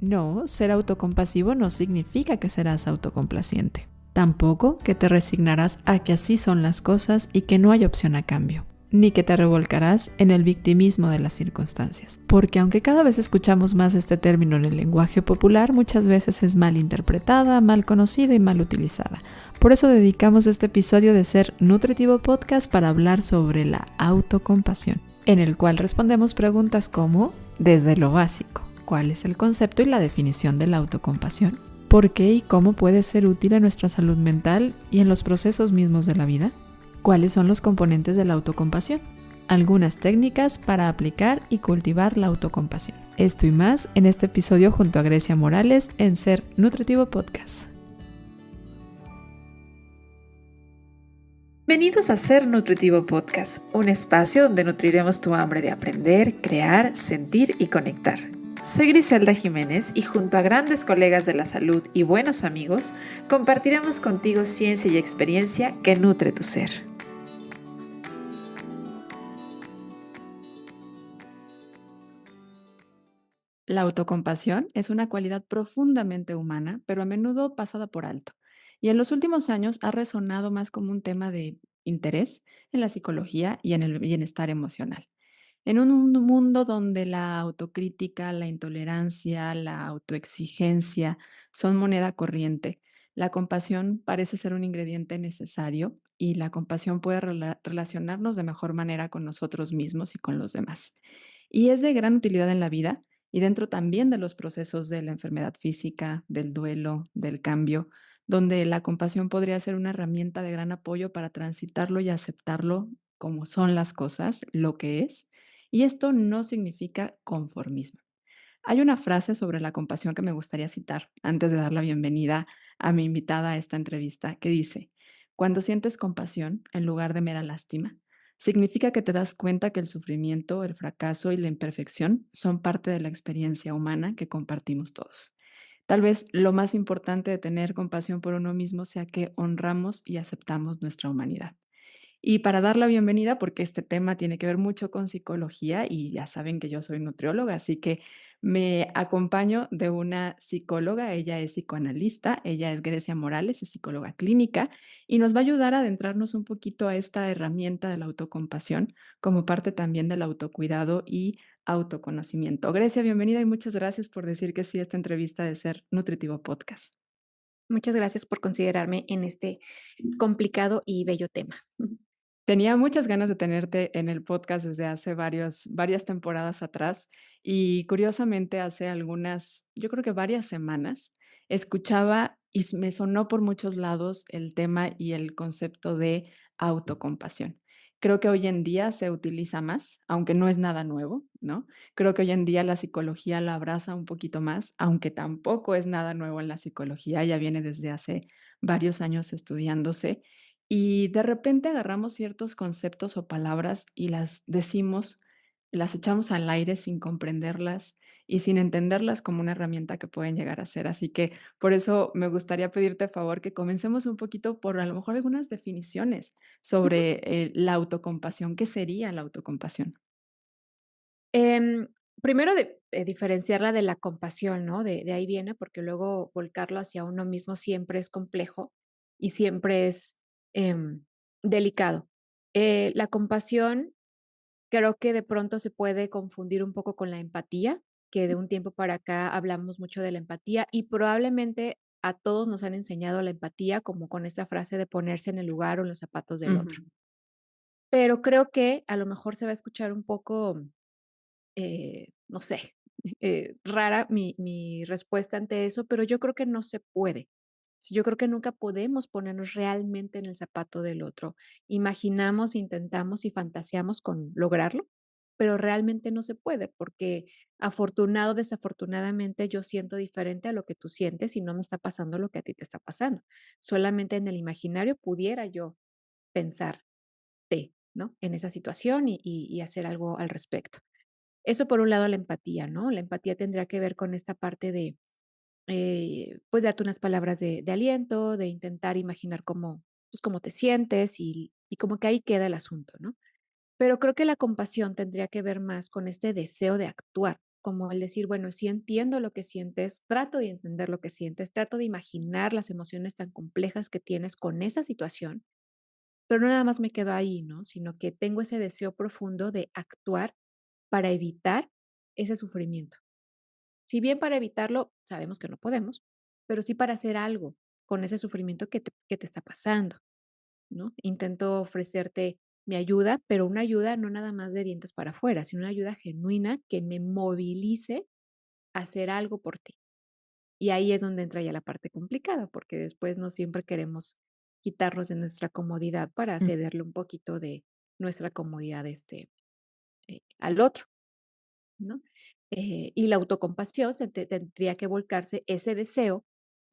No, ser autocompasivo no significa que serás autocomplaciente. Tampoco que te resignarás a que así son las cosas y que no hay opción a cambio, ni que te revolcarás en el victimismo de las circunstancias. Porque aunque cada vez escuchamos más este término en el lenguaje popular, muchas veces es mal interpretada, mal conocida y mal utilizada. Por eso dedicamos este episodio de Ser Nutritivo Podcast para hablar sobre la autocompasión, en el cual respondemos preguntas como, desde lo básico, ¿cuál es el concepto y la definición de la autocompasión? ¿Por qué y cómo puede ser útil en nuestra salud mental y en los procesos mismos de la vida? ¿Cuáles son los componentes de la autocompasión? Algunas técnicas para aplicar y cultivar la autocompasión. Esto y más en este episodio junto a Grecia Morales en Ser Nutritivo Podcast. Bienvenidos a Ser Nutritivo Podcast, un espacio donde nutriremos tu hambre de aprender, crear, sentir y conectar. Soy Griselda Jiménez y junto a grandes colegas de la salud y buenos amigos, compartiremos contigo ciencia y experiencia que nutre tu ser. La autocompasión es una cualidad profundamente humana, pero a menudo pasada por alto. Y en los últimos años ha resonado más como un tema de interés en la psicología y en el bienestar emocional. En un mundo donde la autocrítica, la intolerancia, la autoexigencia son moneda corriente, la compasión parece ser un ingrediente necesario y la compasión puede relacionarnos de mejor manera con nosotros mismos y con los demás. Y es de gran utilidad en la vida y dentro también de los procesos de la enfermedad física, del duelo, del cambio, donde la compasión podría ser una herramienta de gran apoyo para transitarlo y aceptarlo como son las cosas, lo que es, y esto no significa conformismo. Hay una frase sobre la compasión que me gustaría citar antes de dar la bienvenida a mi invitada a esta entrevista que dice, cuando sientes compasión en lugar de mera lástima, significa que te das cuenta que el sufrimiento, el fracaso y la imperfección son parte de la experiencia humana que compartimos todos. Tal vez lo más importante de tener compasión por uno mismo sea que honramos y aceptamos nuestra humanidad. Y para dar la bienvenida, porque este tema tiene que ver mucho con psicología y ya saben que yo soy nutrióloga, así que me acompaño de una psicóloga, ella es psicoanalista, ella es Grecia Morales, es psicóloga clínica y nos va a ayudar a adentrarnos un poquito a esta herramienta de la autocompasión como parte también del autocuidado y autoconocimiento. Grecia, bienvenida y muchas gracias por decir que sí a esta entrevista de Ser Nutritivo Podcast. Muchas gracias por considerarme en este complicado y bello tema. Tenía muchas ganas de tenerte en el podcast desde hace varias temporadas atrás y curiosamente hace algunas, yo creo que varias semanas, escuchaba y me sonó por muchos lados el tema y el concepto de autocompasión. Creo que hoy en día se utiliza más, aunque no es nada nuevo, ¿no? Creo que hoy en día la psicología la abraza un poquito más, aunque tampoco es nada nuevo en la psicología, ya viene desde hace varios años estudiándose y de repente agarramos ciertos conceptos o palabras y las decimos, las echamos al aire sin comprenderlas y sin entenderlas como una herramienta que pueden llegar a ser. Así que por eso me gustaría pedirte favor que comencemos un poquito por a lo mejor algunas definiciones Ujú. sobre la autocompasión. ¿Qué sería la autocompasión? Em, Primero diferenciarla de la compasión, ¿no? De ahí viene, porque luego volcarlo hacia uno mismo siempre es complejo y siempre es delicado. La compasión creo que de pronto se puede confundir un poco con la empatía, que de un tiempo para acá hablamos mucho de la empatía y probablemente a todos nos han enseñado la empatía como con esta frase de ponerse en el lugar o en los zapatos del otro. Ujú. Pero creo que a lo mejor se va a escuchar un poco, no sé, rara mi respuesta ante eso, pero yo creo que no se puede. Yo creo que nunca podemos ponernos realmente en el zapato del otro. Imaginamos, intentamos y fantaseamos con lograrlo, pero realmente no se puede porque afortunado o desafortunadamente yo siento diferente a lo que tú sientes y no me está pasando lo que a ti te está pasando. Solamente en el imaginario pudiera yo pensar ¿no? En esa situación y hacer algo al respecto. Eso por un lado la empatía, ¿no? La empatía tendría que ver con esta parte de, pues, darte unas palabras de aliento, de intentar imaginar cómo, pues, cómo te sientes y como que ahí queda el asunto, ¿no? Pero creo que la compasión tendría que ver más con este deseo de actuar, como el decir, bueno, sí entiendo lo que sientes, trato de entender lo que sientes, trato de imaginar las emociones tan complejas que tienes con esa situación, pero no nada más me quedo ahí, ¿no? Sino que tengo ese deseo profundo de actuar para evitar ese sufrimiento. Si bien para evitarlo sabemos que no podemos, pero sí para hacer algo con ese sufrimiento que te está pasando, ¿no? Intento ofrecerte mi ayuda, pero una ayuda no nada más de dientes para afuera, sino una ayuda genuina que me movilice a hacer algo por ti. Y ahí es donde entra ya la parte complicada, porque después no siempre queremos quitarnos de nuestra comodidad para Mm. cederle un poquito de nuestra comodidad, al otro, ¿no? Y la autocompasión tendría que volcarse ese deseo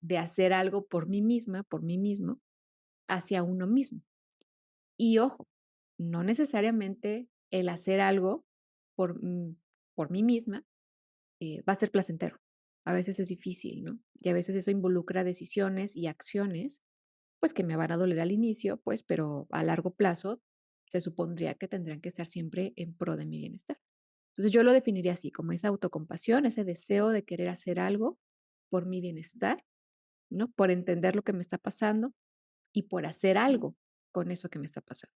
de hacer algo por mí misma, por mí mismo, hacia uno mismo. Y ojo, no necesariamente el hacer algo por, por mí misma va a ser placentero. A veces es difícil, ¿no? Y a veces eso involucra decisiones y acciones, pues que me van a doler al inicio, pues, pero a largo plazo se supondría que tendrían que estar siempre en pro de mi bienestar. Entonces yo lo definiría así, como esa autocompasión, ese deseo de querer hacer algo por mi bienestar, ¿no? Por entender lo que me está pasando y por hacer algo con eso que me está pasando.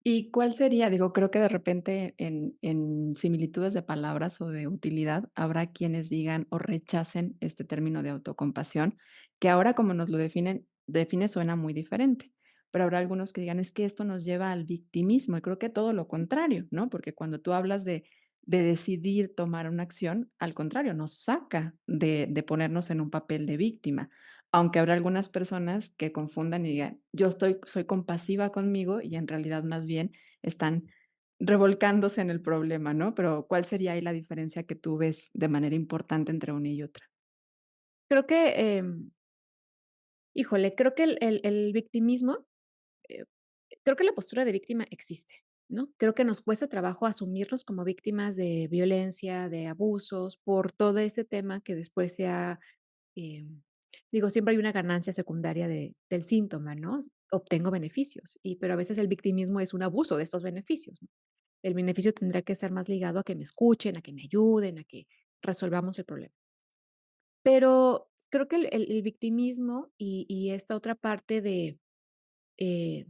¿Y cuál sería? Digo, creo que de repente en similitudes de palabras o de utilidad, habrá quienes digan o rechacen este término de autocompasión, que ahora como nos lo define suena muy diferente, pero habrá algunos que digan: "Es que esto nos lleva al victimismo", y creo que todo lo contrario, ¿no? Porque cuando tú hablas de decidir tomar una acción, al contrario, nos saca de ponernos en un papel de víctima. Aunque habrá algunas personas que confundan y digan: Soy compasiva conmigo", y en realidad más bien están revolcándose en el problema, ¿no? Pero, ¿cuál sería ahí la diferencia que tú ves de manera importante entre una y otra? Creo que, híjole, creo que el victimismo, eh, creo que la postura de víctima existe, ¿no? Creo que nos cuesta trabajo asumirnos como víctimas de violencia, de abusos, por todo ese tema que después em, digo, siempre hay una ganancia secundaria del síntoma, ¿no? Obtengo beneficios, pero a veces el victimismo es un abuso de estos beneficios, ¿no? El beneficio tendrá que estar más ligado a que me escuchen, a que me ayuden, a que resolvamos el problema. Pero creo que el victimismo y esta otra parte eh,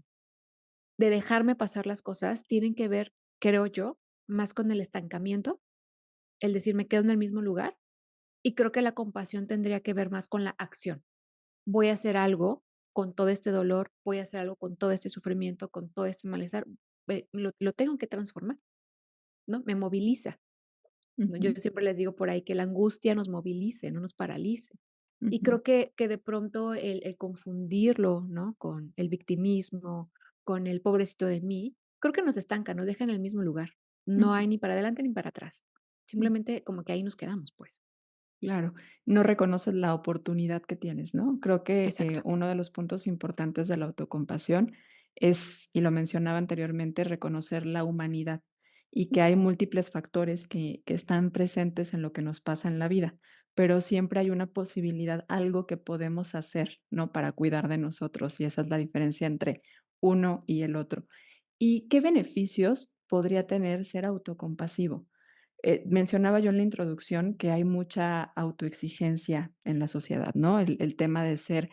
de dejarme pasar las cosas tienen que ver, creo yo, más con el estancamiento, el decir me quedo en el mismo lugar, y creo que la compasión tendría que ver más con la acción. Voy a hacer algo con todo este dolor, voy a hacer algo con todo este sufrimiento, con todo este malestar, lo tengo que transformar, ¿no? Me moviliza, ¿no? Yo Ujú, siempre les digo por ahí que la angustia nos movilice, no nos paralice. Y ujú, creo que de pronto el confundirlo, ¿no? Con el victimismo, con el pobrecito de mí, creo que nos estanca, nos deja en el mismo lugar. No ujú, hay ni para adelante ni para atrás. mm. Simplemente como que ahí nos quedamos, pues. Claro, no reconoces la oportunidad que tienes, ¿no? Creo que, Exacto. uno de los puntos importantes de la autocompasión es, y lo mencionaba anteriormente, reconocer la humanidad y que hay múltiples factores que están presentes en lo que nos pasa en la vida, pero siempre hay una posibilidad, algo que podemos hacer, ¿no? Para cuidar de nosotros, y esa es la diferencia entre uno y el otro. ¿Y qué beneficios podría tener ser autocompasivo? Mencionaba yo en la introducción que hay mucha autoexigencia en la sociedad, ¿no? El tema de ser,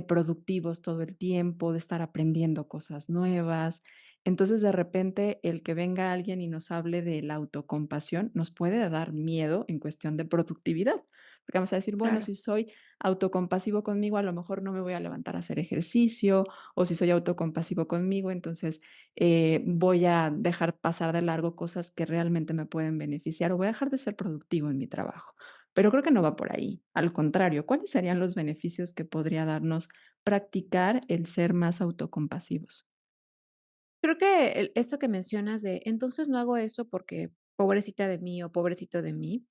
productivos todo el tiempo, de estar aprendiendo cosas nuevas. Entonces, de repente, el que venga alguien y nos hable de la autocompasión nos puede dar miedo en cuestión de productividad, porque vamos a decir: "Bueno, Claro. si soy autocompasivo conmigo, a lo mejor no me voy a levantar a hacer ejercicio", o si soy autocompasivo conmigo, entonces voy a dejar pasar de largo cosas que realmente me pueden beneficiar o voy a dejar de ser productivo en mi trabajo. Pero creo que no va por ahí. Al contrario, ¿cuáles serían los beneficios que podría darnos practicar el ser más autocompasivos? Creo que esto que mencionas de, entonces no hago eso porque pobrecita de mí o pobrecito de mí,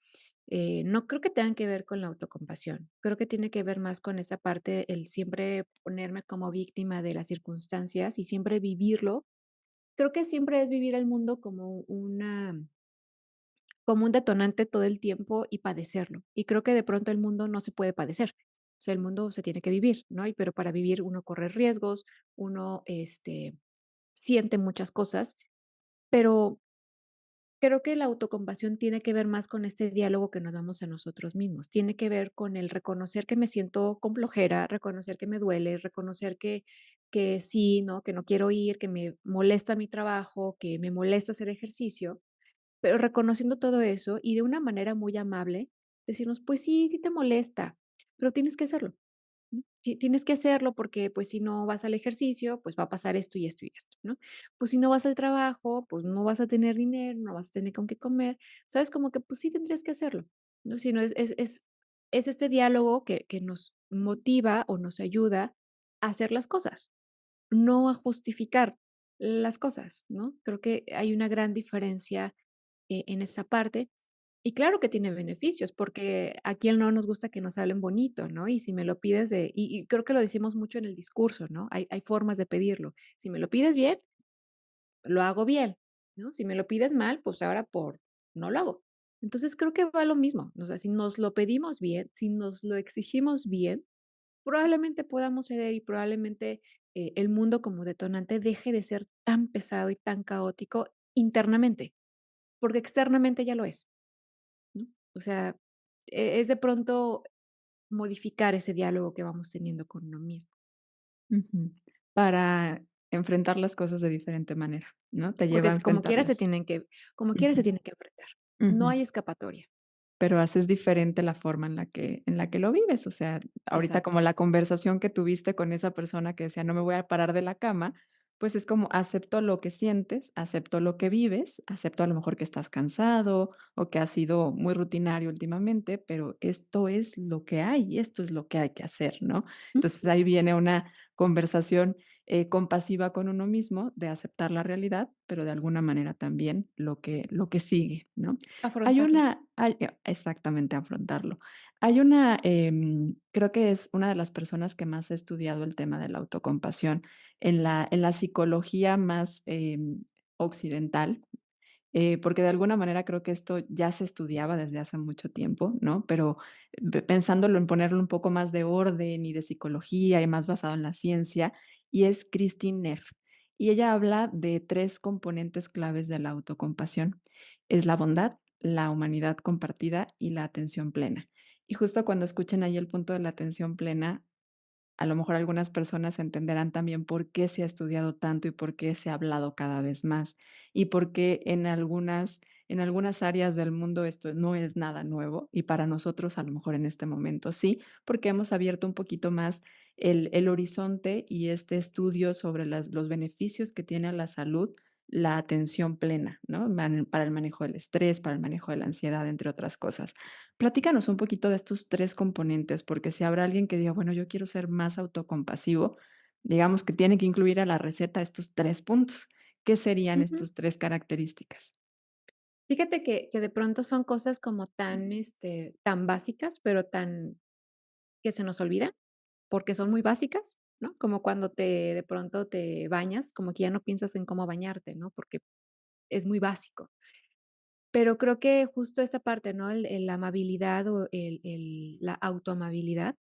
no creo que tengan que ver con la autocompasión. Creo que tiene que ver más con esa parte, el siempre ponerme como víctima de las circunstancias y siempre vivirlo. Creo que siempre es vivir el mundo como un detonante todo el tiempo y padecerlo. Y creo que de pronto el mundo no se puede padecer. O sea, el mundo se tiene que vivir, ¿no? Pero para vivir uno corre riesgos, uno siente muchas cosas, pero Creo que la autocompasión tiene que ver más con este diálogo que nos damos a nosotros mismos. Tiene que ver con el reconocer que me siento con flojera, reconocer que me duele, reconocer que sí, ¿no? Que no quiero ir, que me molesta mi trabajo, que me molesta hacer ejercicio, pero reconociendo todo eso y de una manera muy amable, decirnos, pues sí, sí te molesta, pero tienes que hacerlo. Tienes que hacerlo porque, pues, si no vas al ejercicio, pues, va a pasar esto y esto y esto, ¿no? Pues, si no vas al trabajo, pues, no vas a tener dinero, no vas a tener con qué comer, ¿sabes? Como que, pues, sí tendrías que hacerlo, ¿no? Si no es este diálogo que nos motiva o nos ayuda a hacer las cosas, no a justificar las cosas, ¿no? Creo que hay una gran diferencia, en esa parte. Y claro que tiene beneficios, porque a quién no nos gusta que nos hablen bonito, ¿no? Y si me lo pides y creo que lo decimos mucho en el discurso, ¿no? Hay formas de pedirlo. Si me lo pides bien, lo hago bien, ¿no? Si me lo pides mal, pues ahora no lo hago. Entonces creo que va lo mismo. O sea, si nos lo pedimos bien, si nos lo exigimos bien, probablemente podamos ceder y probablemente el mundo como detonante deje de ser tan pesado y tan caótico internamente, porque externamente ya lo es. ¿No? O sea, es de pronto modificar ese diálogo que vamos teniendo con uno mismo, Ujú. Para enfrentar las cosas de diferente manera, ¿no? Te porque lleva a es enfrentarlas. como quiera se Ujú, tienen que enfrentar. No ujú. hay escapatoria. Pero haces diferente la forma en la que lo vives. O sea, ahorita Exacto. como la conversación que tuviste con esa persona que decía: "No me voy a parar de la cama", pues es como acepto lo que sientes, acepto lo que vives, acepto a lo mejor que estás cansado o que has sido muy rutinario últimamente, pero esto es lo que hay y esto es lo que hay que hacer, ¿no? Entonces, Ujú. ahí viene una conversación, compasiva con uno mismo de aceptar la realidad, pero de alguna manera también lo que sigue, ¿no? Hay Afrontarlo. una hay exactamente, afrontarlo. Hay una, creo que es una de las personas que más ha estudiado el tema de la autocompasión en la psicología más, occidental, porque de alguna manera creo que esto ya se estudiaba desde hace mucho tiempo, ¿no? Pero pensándolo en ponerle un poco más de orden y de psicología y más basado en la ciencia, y es Christine Neff. Y ella habla de 3 componentes claves de la autocompasión. Es la bondad, la humanidad compartida y la atención plena. Y justo cuando escuchen ahí el punto de la atención plena, a lo mejor algunas personas entenderán también por qué se ha estudiado tanto y por qué se ha hablado cada vez más, y por qué en algunas áreas del mundo esto no es nada nuevo, y para nosotros a lo mejor en este momento sí, porque hemos abierto un poquito más el horizonte y este estudio sobre los beneficios que tiene a la salud la atención plena, ¿no? Para el manejo del estrés, para el manejo de la ansiedad, entre otras cosas. Platícanos un poquito de estos 3 componentes, porque si habrá alguien que diga: "Bueno, yo quiero ser más autocompasivo", digamos que tiene que incluir a la receta estos 3 puntos. ¿Qué serían Ujú. estos 3 características? Fíjate que de pronto son cosas como tan, tan básicas, pero tan que se nos olvidan, porque son muy básicas, ¿no? Como cuando de pronto te bañas, como que ya no piensas en cómo bañarte, ¿no? Porque es muy básico. Pero creo que justo esa parte, ¿no? La amabilidad o la autoamabilidad,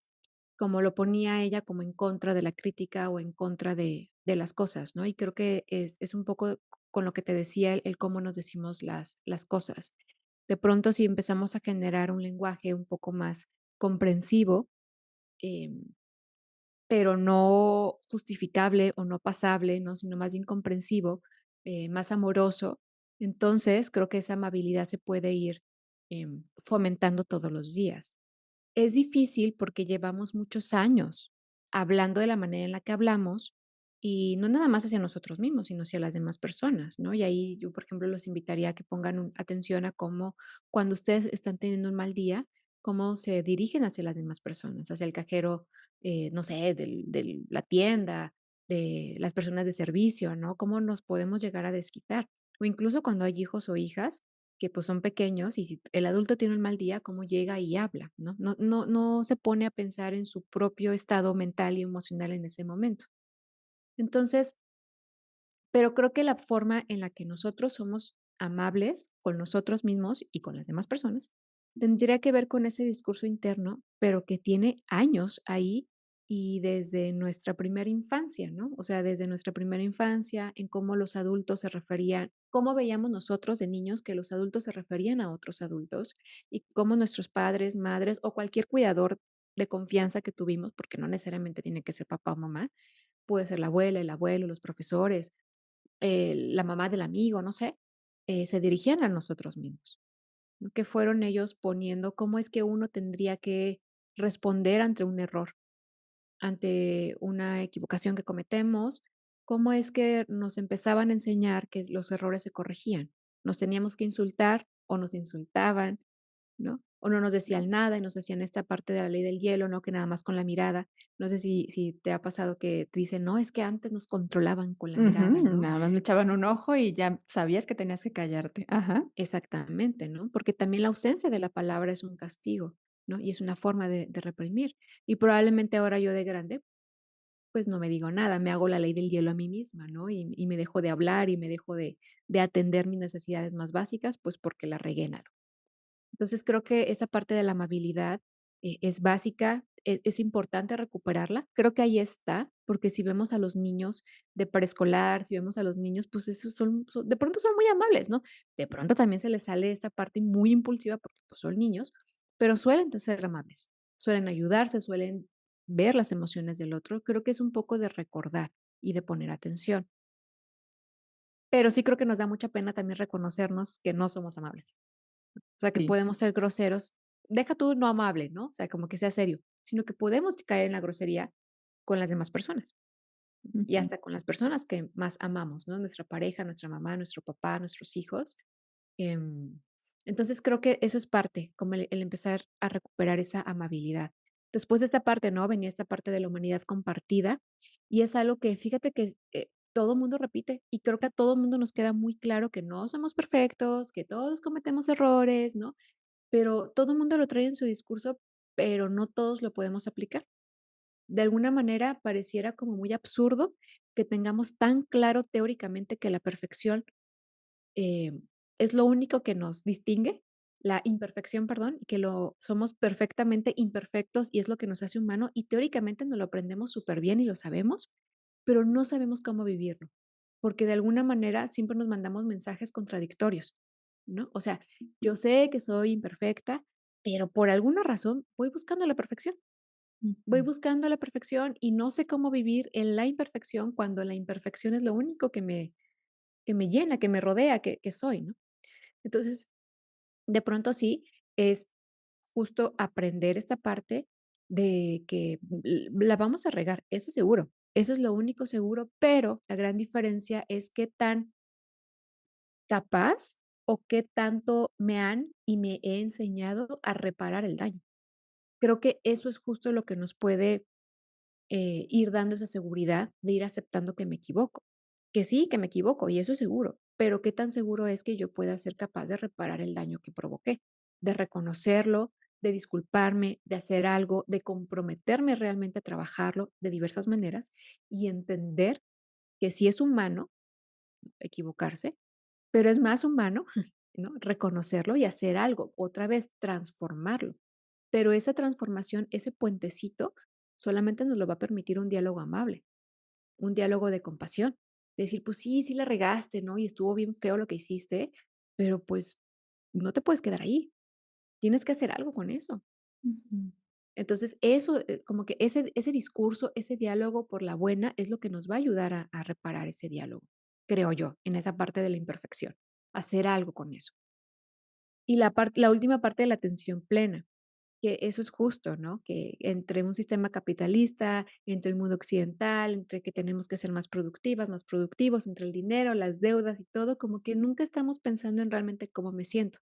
como lo ponía ella como en contra de la crítica o en contra de las cosas, ¿no? Y creo que es un poco con lo que te decía, el cómo nos decimos las cosas. De pronto, si empezamos a generar un lenguaje un poco más comprensivo, em, pero no justificable o no pasable, ¿no? Sino más bien comprensivo, más amoroso. Entonces, creo que esa amabilidad se puede ir, fomentando todos los días. Es difícil porque llevamos muchos años hablando de la manera en la que hablamos y no nada más hacia nosotros mismos, sino hacia las demás personas, ¿no? Y ahí yo, por ejemplo, los invitaría a que pongan atención a cómo cuando ustedes están teniendo un mal día, cómo se dirigen hacia las demás personas, hacia el cajero, no sé, de la tienda, de las personas de servicio, ¿no? Cómo nos podemos llegar a desquitar. O incluso cuando hay hijos o hijas que, pues, son pequeños, y si el adulto tiene un mal día, cómo llega y habla, ¿no? No se pone a pensar en su propio estado mental y emocional en ese momento. Entonces, pero creo que la forma en la que nosotros somos amables con nosotros mismos y con las demás personas, tendría que ver con ese discurso interno, pero que tiene años ahí y desde nuestra primera infancia, ¿no? O sea, desde nuestra primera infancia, en cómo los adultos se referían cómo veíamos nosotros de niños que los adultos se referían a otros adultos y cómo nuestros padres, madres o cualquier cuidador de confianza que tuvimos, porque no necesariamente tiene que ser papá o mamá, puede ser la abuela, el abuelo, los profesores, la mamá del amigo, no sé, se dirigían a nosotros mismos, ¿no? Que fueron ellos poniendo cómo es que uno tendría que responder ante un error, ante una equivocación que cometemos, cómo es que nos empezaban a enseñar que los errores se corregían. Nos teníamos que insultar o nos insultaban, ¿no? O no nos decían nada y nos hacían esta parte de la ley del hielo, ¿no? Que nada más con la mirada. No sé si te ha pasado que te dicen: "No, es que antes nos controlaban con la mirada", Ujú, ¿no? nada más me echaban un ojo y ya sabías que tenías que callarte. Ajá. Exactamente, ¿no? Porque también la ausencia de la palabra es un castigo, ¿no? Y es una forma de reprimir. Y probablemente ahora yo de grande, pues no me digo nada, me hago la ley del hielo a mí misma, ¿no? Y me dejo de hablar y me dejo de atender mis necesidades más básicas, pues porque la regué en algo. Entonces, creo que esa parte de la amabilidad, es básica, es importante recuperarla. Creo que ahí está, porque si vemos a los niños de preescolar, si vemos a los niños, pues esos son de pronto son muy amables, ¿no? De pronto también se les sale esta parte muy impulsiva porque, pues, son niños, pero suelen ser amables, suelen ayudarse, suelen ver las emociones del otro. Creo que es un poco de recordar y de poner atención, pero sí creo que nos da mucha pena también reconocernos que no somos amables. O sea, que Sí. podemos ser groseros. Deja tú no amable, ¿no? O sea, como que sea serio, sino que podemos caer en la grosería con las demás personas y Ujú. hasta con las personas que más amamos, ¿no? Nuestra pareja, nuestra mamá, nuestro papá, nuestros hijos. Em, entonces creo que eso es parte, como el empezar a recuperar esa amabilidad. Después de esta parte, ¿no? Venía esta parte de la humanidad compartida y es algo que fíjate que todo mundo repite y creo que a todo mundo nos queda muy claro que no somos perfectos, que todos cometemos errores, ¿no? Pero todo el mundo lo trae en su discurso, pero no todos lo podemos aplicar. De alguna manera, pareciera como muy absurdo que tengamos tan claro teóricamente que la perfección, eh, es lo único que nos distingue, la imperfección, perdón, y que lo somos perfectamente imperfectos y es lo que nos hace humano, y teóricamente nos lo aprendemos súper bien y lo sabemos, pero no sabemos cómo vivirlo, porque de alguna manera siempre nos mandamos mensajes contradictorios, ¿no? O sea, yo sé que soy imperfecta, pero por alguna razón voy buscando la perfección. Voy Ujú. buscando la perfección y no sé cómo vivir en la imperfección cuando la imperfección es lo único que me llena, que me rodea, que soy, ¿no? Entonces, de pronto sí, es justo aprender esta parte de que la vamos a regar, eso seguro, eso es lo único seguro, pero la gran diferencia es qué tan capaz o qué tanto me han y me he enseñado a reparar el daño. Creo que eso es justo lo que nos puede ir dando esa seguridad de ir aceptando que me equivoco, que sí, que me equivoco y eso es seguro, pero qué tan seguro es que yo pueda ser capaz de reparar el daño que provoqué, de reconocerlo, de disculparme, de hacer algo, de comprometerme realmente a trabajarlo de diversas maneras y entender que sí es humano equivocarse, pero es más humano, ¿no? Reconocerlo y hacer algo, otra vez transformarlo. Pero esa transformación, ese puentecito, solamente nos lo va a permitir un diálogo amable, un diálogo de compasión. Decir, pues sí, sí la regaste, ¿no? Y estuvo bien feo lo que hiciste, pero pues no te puedes quedar ahí. Tienes que hacer algo con eso. Ujú. Entonces, eso, como que ese discurso, ese diálogo por la buena es lo que nos va a ayudar a reparar ese diálogo, creo yo, en esa parte de la imperfección, hacer algo con eso. Y la última parte de la atención plena. Que eso es justo, ¿no? Que entre un sistema capitalista, entre el mundo occidental, entre que tenemos que ser más productivas, más productivos, entre el dinero, las deudas y todo, como que nunca estamos pensando en realmente cómo me siento.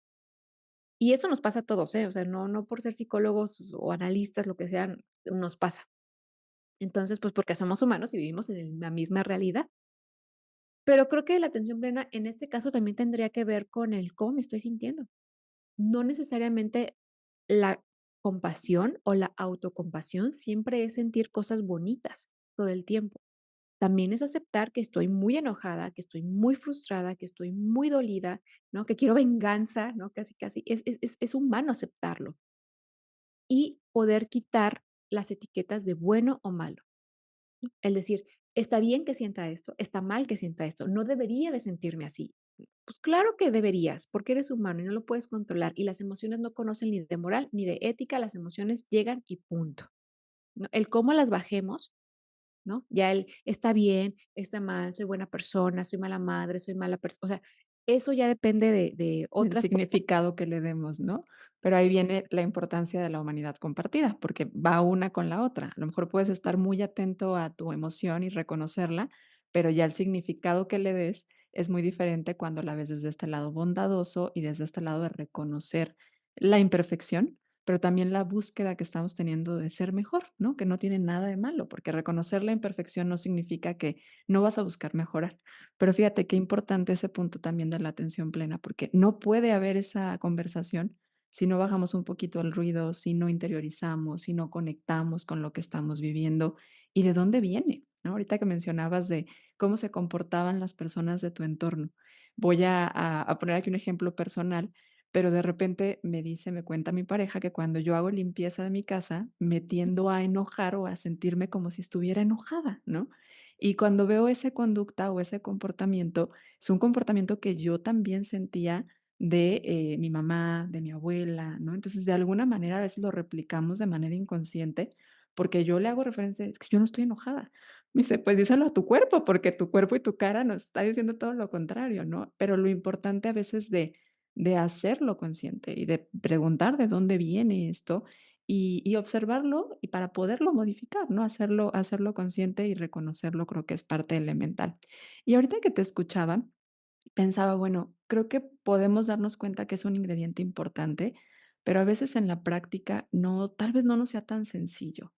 Y eso nos pasa a todos, ¿eh? O sea, no por ser psicólogos o analistas, lo que sean, nos pasa. Entonces, pues porque somos humanos y vivimos en la misma realidad. Pero creo que la atención plena en este caso también tendría que ver con el cómo me estoy sintiendo. No necesariamente la compasión o la autocompasión siempre es sentir cosas bonitas todo el tiempo. También es aceptar que estoy muy enojada, que estoy muy frustrada, que estoy muy dolida, ¿no? Que quiero venganza, ¿no? Casi, casi. Es humano aceptarlo y poder quitar las etiquetas de bueno o malo. El decir, está bien que sienta esto, está mal que sienta esto, no debería de sentirme así. Pues claro que deberías, porque eres humano y no lo puedes controlar, y las emociones no conocen ni de moral ni de ética, las emociones llegan y punto, ¿no? El cómo las bajemos, ¿no? Ya el está bien, está mal, soy buena persona, soy mala madre, soy mala persona, o sea, eso ya depende de El otras cosas. significado que le demos, ¿no? Pero ahí viene la importancia de la humanidad compartida, porque va una con la otra. A lo mejor puedes estar muy atento a tu emoción y reconocerla, pero ya el significado que le des es muy diferente cuando la ves desde este lado bondadoso y desde este lado de reconocer la imperfección, pero también la búsqueda que estamos teniendo de ser mejor, ¿no? Que no tiene nada de malo, porque reconocer la imperfección no significa que no vas a buscar mejorar. Pero fíjate qué importante ese punto también de la atención plena, porque no puede haber esa conversación si no bajamos un poquito el ruido, si no interiorizamos, si no conectamos con lo que estamos viviendo y de dónde viene, ¿no? Ahorita que mencionabas de cómo se comportaban las personas de tu entorno. Voy a poner aquí un ejemplo personal, pero de repente me cuenta mi pareja que cuando yo hago limpieza de mi casa, me tiendo a enojar o a sentirme como si estuviera enojada, ¿no? Y cuando veo esa conducta o ese comportamiento, es un comportamiento que yo también sentía de, mi mamá, de mi abuela, ¿no? Entonces, de alguna manera, a veces lo replicamos de manera inconsciente, porque yo le hago referencia: "Es que yo no estoy enojada". Me dice: "Pues díselo a tu cuerpo, porque tu cuerpo y tu cara nos está diciendo todo lo contrario", ¿no? Pero lo importante a veces de hacerlo consciente y de preguntar de dónde viene esto, y observarlo y para poderlo modificar, ¿no? Hacerlo consciente y reconocerlo, creo que es parte elemental. Y ahorita que te escuchaba, pensaba, bueno, creo que podemos darnos cuenta que es un ingrediente importante, pero a veces en la práctica no, tal vez no nos sea tan sencillo.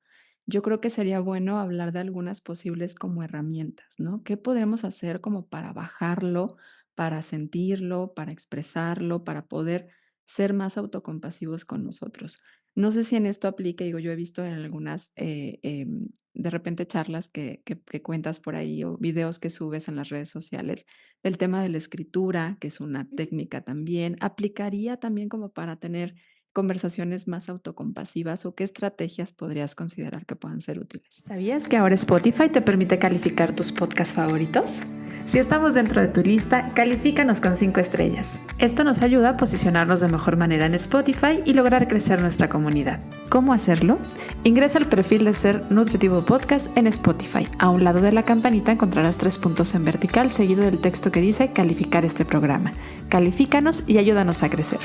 Yo creo que sería bueno hablar de algunas posibles como herramientas, ¿no? ¿Qué podremos hacer como para bajarlo, para sentirlo, para expresarlo, para poder ser más autocompasivos con nosotros? No sé si en esto aplique, digo, yo he visto en algunas, de repente charlas que cuentas por ahí o videos que subes en las redes sociales, el tema de la escritura, que es una técnica también, ¿aplicaría también como para tener conversaciones más autocompasivas o qué estrategias podrías considerar que puedan ser útiles? ¿Sabías que ahora Spotify te permite calificar tus podcasts favoritos? Si estamos dentro de tu lista, califícanos con 5 estrellas. Esto nos ayuda a posicionarnos de mejor manera en Spotify y lograr crecer nuestra comunidad. ¿Cómo hacerlo? Ingresa al perfil de Ser Nutritivo Podcast en Spotify. A un lado de la campanita encontrarás 3 puntos en vertical seguido del texto que dice calificar este programa. Califícanos y ayúdanos a crecer.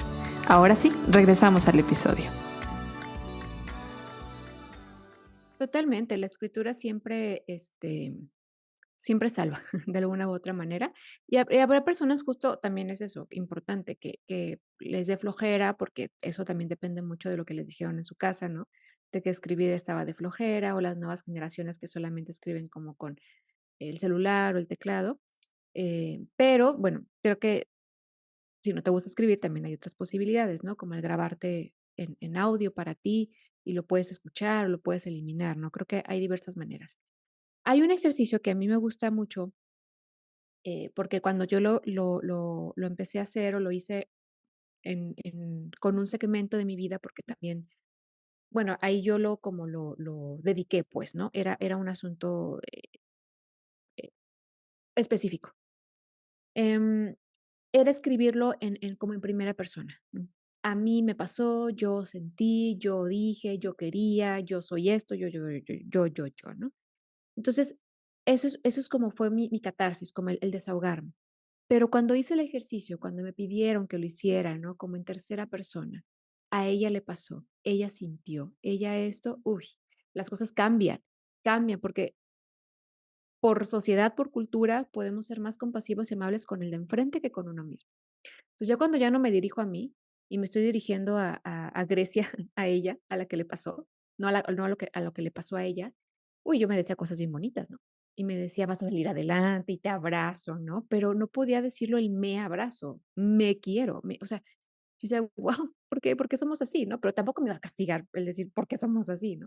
Ahora sí, regresamos al episodio. Totalmente, la escritura siempre, siempre salva de alguna u otra manera. Y habrá personas, justo también es eso, importante, que les dé flojera, porque eso también depende mucho de lo que les dijeron en su casa, ¿no? De que escribir estaba de flojera, o las nuevas generaciones que solamente escriben como con el celular o el teclado. Pero bueno, creo que si no te gusta escribir, también hay otras posibilidades, ¿no? Como el grabarte en audio para ti y lo puedes escuchar o lo puedes eliminar, ¿no? Creo que hay diversas maneras. Hay un ejercicio que a mí me gusta mucho, porque cuando yo lo empecé a hacer o lo hice con un segmento de mi vida, porque también, bueno, ahí yo lo dediqué, pues, ¿no? Era un asunto eh, específico. Em, Era escribirlo como en primera persona, ¿no? A mí me pasó, yo sentí, yo dije, yo quería, yo soy esto, yo, ¿no? Entonces, eso es como fue mi catarsis, como el desahogarme. Pero cuando hice el ejercicio, cuando me pidieron que lo hiciera, ¿no? Como en tercera persona, a ella le pasó, ella sintió, ella esto, uy, las cosas cambian, porque por sociedad, por cultura, podemos ser más compasivos y amables con el de enfrente que con uno mismo. Pues, ya cuando ya no me dirijo a mí y me estoy dirigiendo a Grecia, a ella, a la que le pasó, no a lo que le pasó a ella, uy, yo me decía cosas bien bonitas, ¿no? Y me decía: "Vas a salir adelante y te abrazo", ¿no? Pero no podía decirlo el me abrazo, me quiero, o sea, yo decía: "Guau, ¿por qué somos así?", ¿no? Pero tampoco me iba a castigar el decir: "¿Por qué somos así?", ¿no?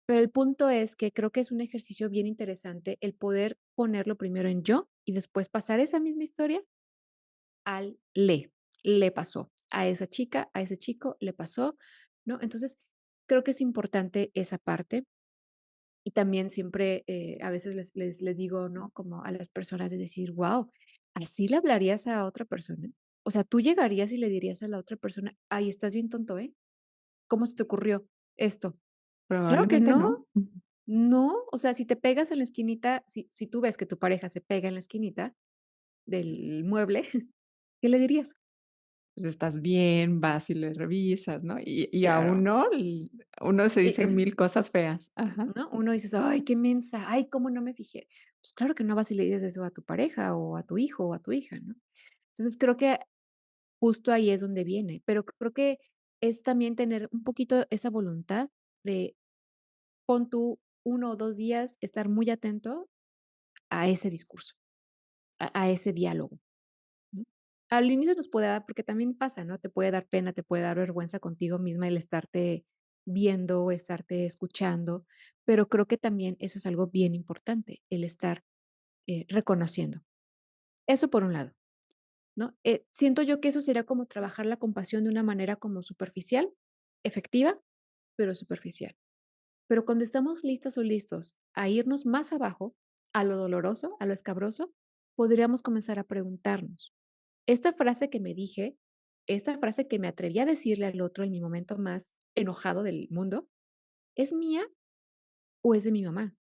Pero el punto es que creo que es un ejercicio bien interesante el poder ponerlo primero en yo y después pasar esa misma historia al le pasó. A esa chica, a ese chico le pasó, ¿no? Entonces, creo que es importante esa parte. Y también siempre, a veces les digo, ¿no? Como a las personas de decir, wow, ¿así le hablarías a otra persona? O sea, ¿tú llegarías y le dirías a la otra persona: "Ay, estás bien tonto, ¿eh? ¿Cómo se te ocurrió esto?". Claro que Probablemente no, no. Ujú. no, o sea, si te pegas en la esquinita, si tú ves que tu pareja se pega en la esquinita del mueble, ¿qué le dirías? Pues estás bien, vas y le revisas, ¿no? Y a uno, uno se dice Claro. 1000 cosas feas. Ajá. ¿No? Uno dices: "Ay, qué mensa, ay, cómo no me fijé". Pues claro que no vas y le dices eso a tu pareja, o a tu hijo, o a tu hija, ¿no? Entonces, creo que justo ahí es donde viene, pero creo que es también tener un poquito esa voluntad de, pon tú 1 o 2 días, estar muy atento a ese discurso, a ese diálogo, ¿no? Al inicio nos puede dar, porque también pasa, ¿no? Te puede dar pena, te puede dar vergüenza contigo misma el estarte viendo, estarte escuchando, pero creo que también eso es algo bien importante, el estar, reconociendo. Eso por un lado, ¿no? Siento yo que eso sería como trabajar la compasión de una manera como superficial, efectiva, pero superficial. Pero cuando estamos listas o listos a irnos más abajo, a lo doloroso, a lo escabroso, podríamos comenzar a preguntarnos, esta frase que me dije, esta frase que me atreví a decirle al otro en mi momento más enojado del mundo, ¿es mía o es de mi mamá?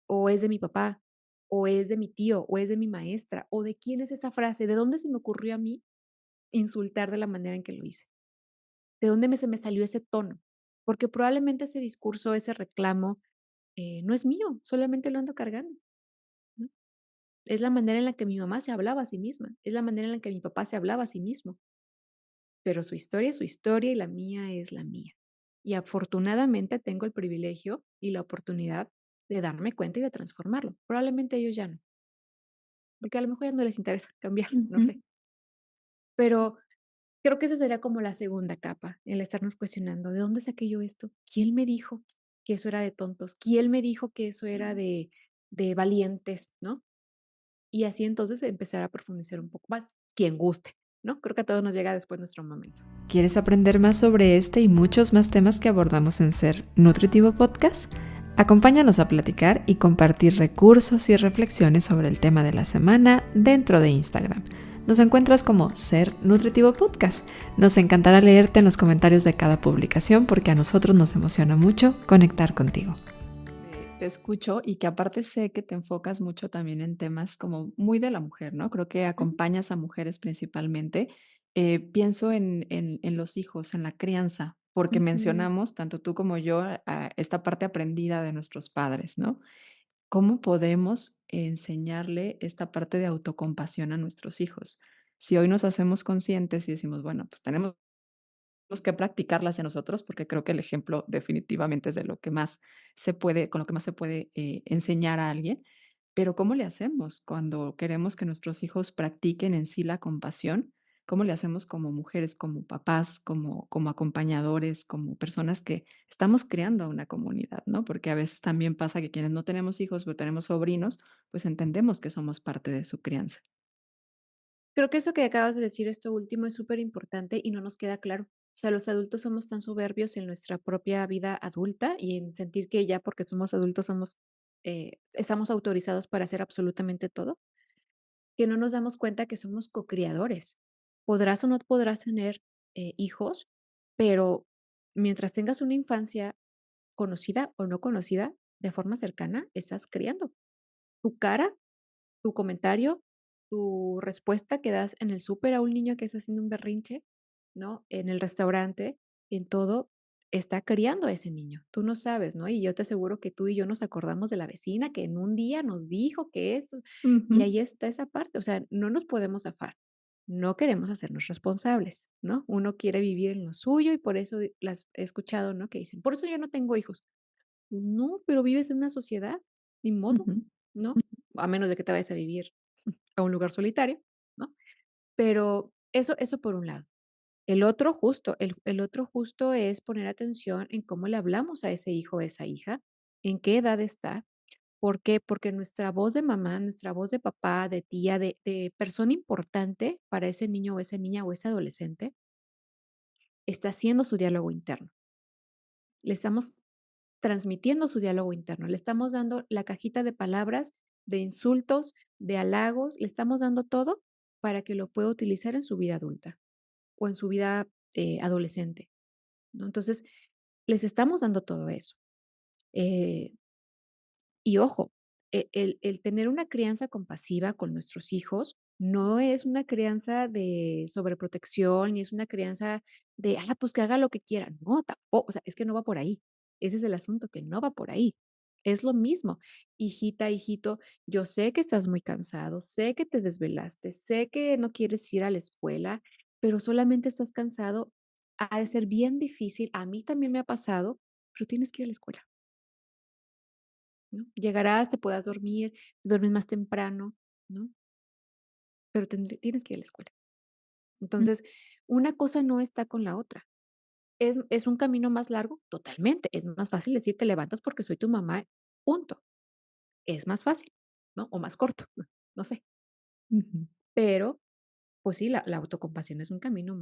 ¿O es de mi papá? ¿O es de mi tío? ¿O es de mi maestra? ¿O de quién es esa frase? ¿De dónde se me ocurrió a mí insultar de la manera en que lo hice? ¿De dónde se me salió ese tono? Porque probablemente ese discurso, ese reclamo, no es mío, solamente lo ando cargando, ¿no? Es la manera en la que mi mamá se hablaba a sí misma, es la manera en la que mi papá se hablaba a sí mismo, pero su historia es su historia y la mía es la mía. Y afortunadamente tengo el privilegio y la oportunidad de darme cuenta y de transformarlo. Probablemente ellos ya no, porque a lo mejor ya no les interesa cambiar, no Ujú. sé. Pero creo que eso sería como la segunda capa, el estarnos cuestionando, ¿de dónde saqué yo esto? ¿Quién me dijo que eso era de tontos? ¿Quién me dijo que eso era de valientes, no? Y así entonces empezar a profundizar un poco más, quien guste, ¿no? Creo que a todos nos llega después nuestro momento. ¿Quieres aprender más sobre este y muchos más temas que abordamos en Ser Nutritivo Podcast? Acompáñanos a platicar y compartir recursos y reflexiones sobre el tema de la semana dentro de Instagram. Nos encuentras como Ser Nutritivo Podcast. Nos encantará leerte en los comentarios de cada publicación porque a nosotros nos emociona mucho conectar contigo. Te escucho y que aparte sé que te enfocas mucho también en temas como muy de la mujer, ¿no? Creo que Ujú, acompañas a mujeres principalmente. Pienso en los hijos, en la crianza, porque ujú. mencionamos, tanto tú como yo, esta parte aprendida de nuestros padres, ¿no? ¿Cómo podemos enseñarle esta parte de autocompasión a nuestros hijos? Si hoy nos hacemos conscientes y decimos, bueno, pues tenemos que practicarlas en nosotros, porque creo que el ejemplo definitivamente es de lo que más se puede con lo que más se puede, enseñar a alguien. Pero, ¿cómo le hacemos cuando queremos que nuestros hijos practiquen en sí la compasión? ¿Cómo le hacemos como mujeres, como papás, como acompañadores, como personas que estamos creando a una comunidad, ¿no? Porque a veces también pasa que quienes no tenemos hijos, pero tenemos sobrinos, pues entendemos que somos parte de su crianza. Creo que eso que acabas de decir, esto último, es súper importante y no nos queda claro. O sea, los adultos somos tan soberbios en nuestra propia vida adulta y en sentir que ya porque somos adultos somos, estamos autorizados para hacer absolutamente todo, que no nos damos cuenta que somos cocriadores. Podrás o no podrás tener hijos, pero mientras tengas una infancia conocida o no conocida, de forma cercana, estás criando. Tu cara, tu comentario, tu respuesta que das en el súper a un niño que está haciendo un berrinche, ¿no? En el restaurante, en todo, está criando a ese niño. Tú no sabes, ¿no? Y yo te aseguro que tú y yo nos acordamos de la vecina que en un día nos dijo que esto, y Ujú, ahí está esa parte. O sea, no nos podemos zafar. No queremos hacernos responsables, ¿no? Uno quiere vivir en lo suyo y por eso las he escuchado, ¿no? Que dicen, por eso yo no tengo hijos. No, pero vives en una sociedad, ni modo, ujú, ¿no? A menos de que te vayas a vivir a un lugar solitario, ¿no? Pero eso por un lado. El otro justo es poner atención en cómo le hablamos a ese hijo o esa hija, en qué edad está. ¿Por qué? Porque nuestra voz de mamá, nuestra voz de papá, de tía, de persona importante para ese niño o esa niña o ese adolescente, está haciendo su diálogo interno. Le estamos transmitiendo su diálogo interno, le estamos dando la cajita de palabras, de insultos, de halagos, le estamos dando todo para que lo pueda utilizar en su vida adulta o en su vida, adolescente, ¿no? Entonces, les estamos dando todo eso. Eh, y ojo, el tener una crianza compasiva con nuestros hijos no es una crianza de sobreprotección, ni es una crianza de, pues que haga lo que quiera. No, tampoco, o sea, es que no va por ahí. Ese es el asunto, que no va por ahí. Es lo mismo. Hijita, hijito, yo sé que estás muy cansado, sé que te desvelaste, sé que no quieres ir a la escuela, pero solamente estás cansado. Ha de ser bien difícil. A mí también me ha pasado, pero tienes que ir a la escuela. ¿No? Llegarás, te puedas dormir, te duermes más temprano, ¿no? Pero tienes que ir a la escuela. Mm, Entonces, una cosa no está con la otra. ¿Es un camino más largo? Totalmente. Es más fácil decir: "Te levantas porque soy tu mamá", punto. Es más fácil, ¿no? O más corto, no sé. ujú. Pero, pues sí, la autocompasión es un camino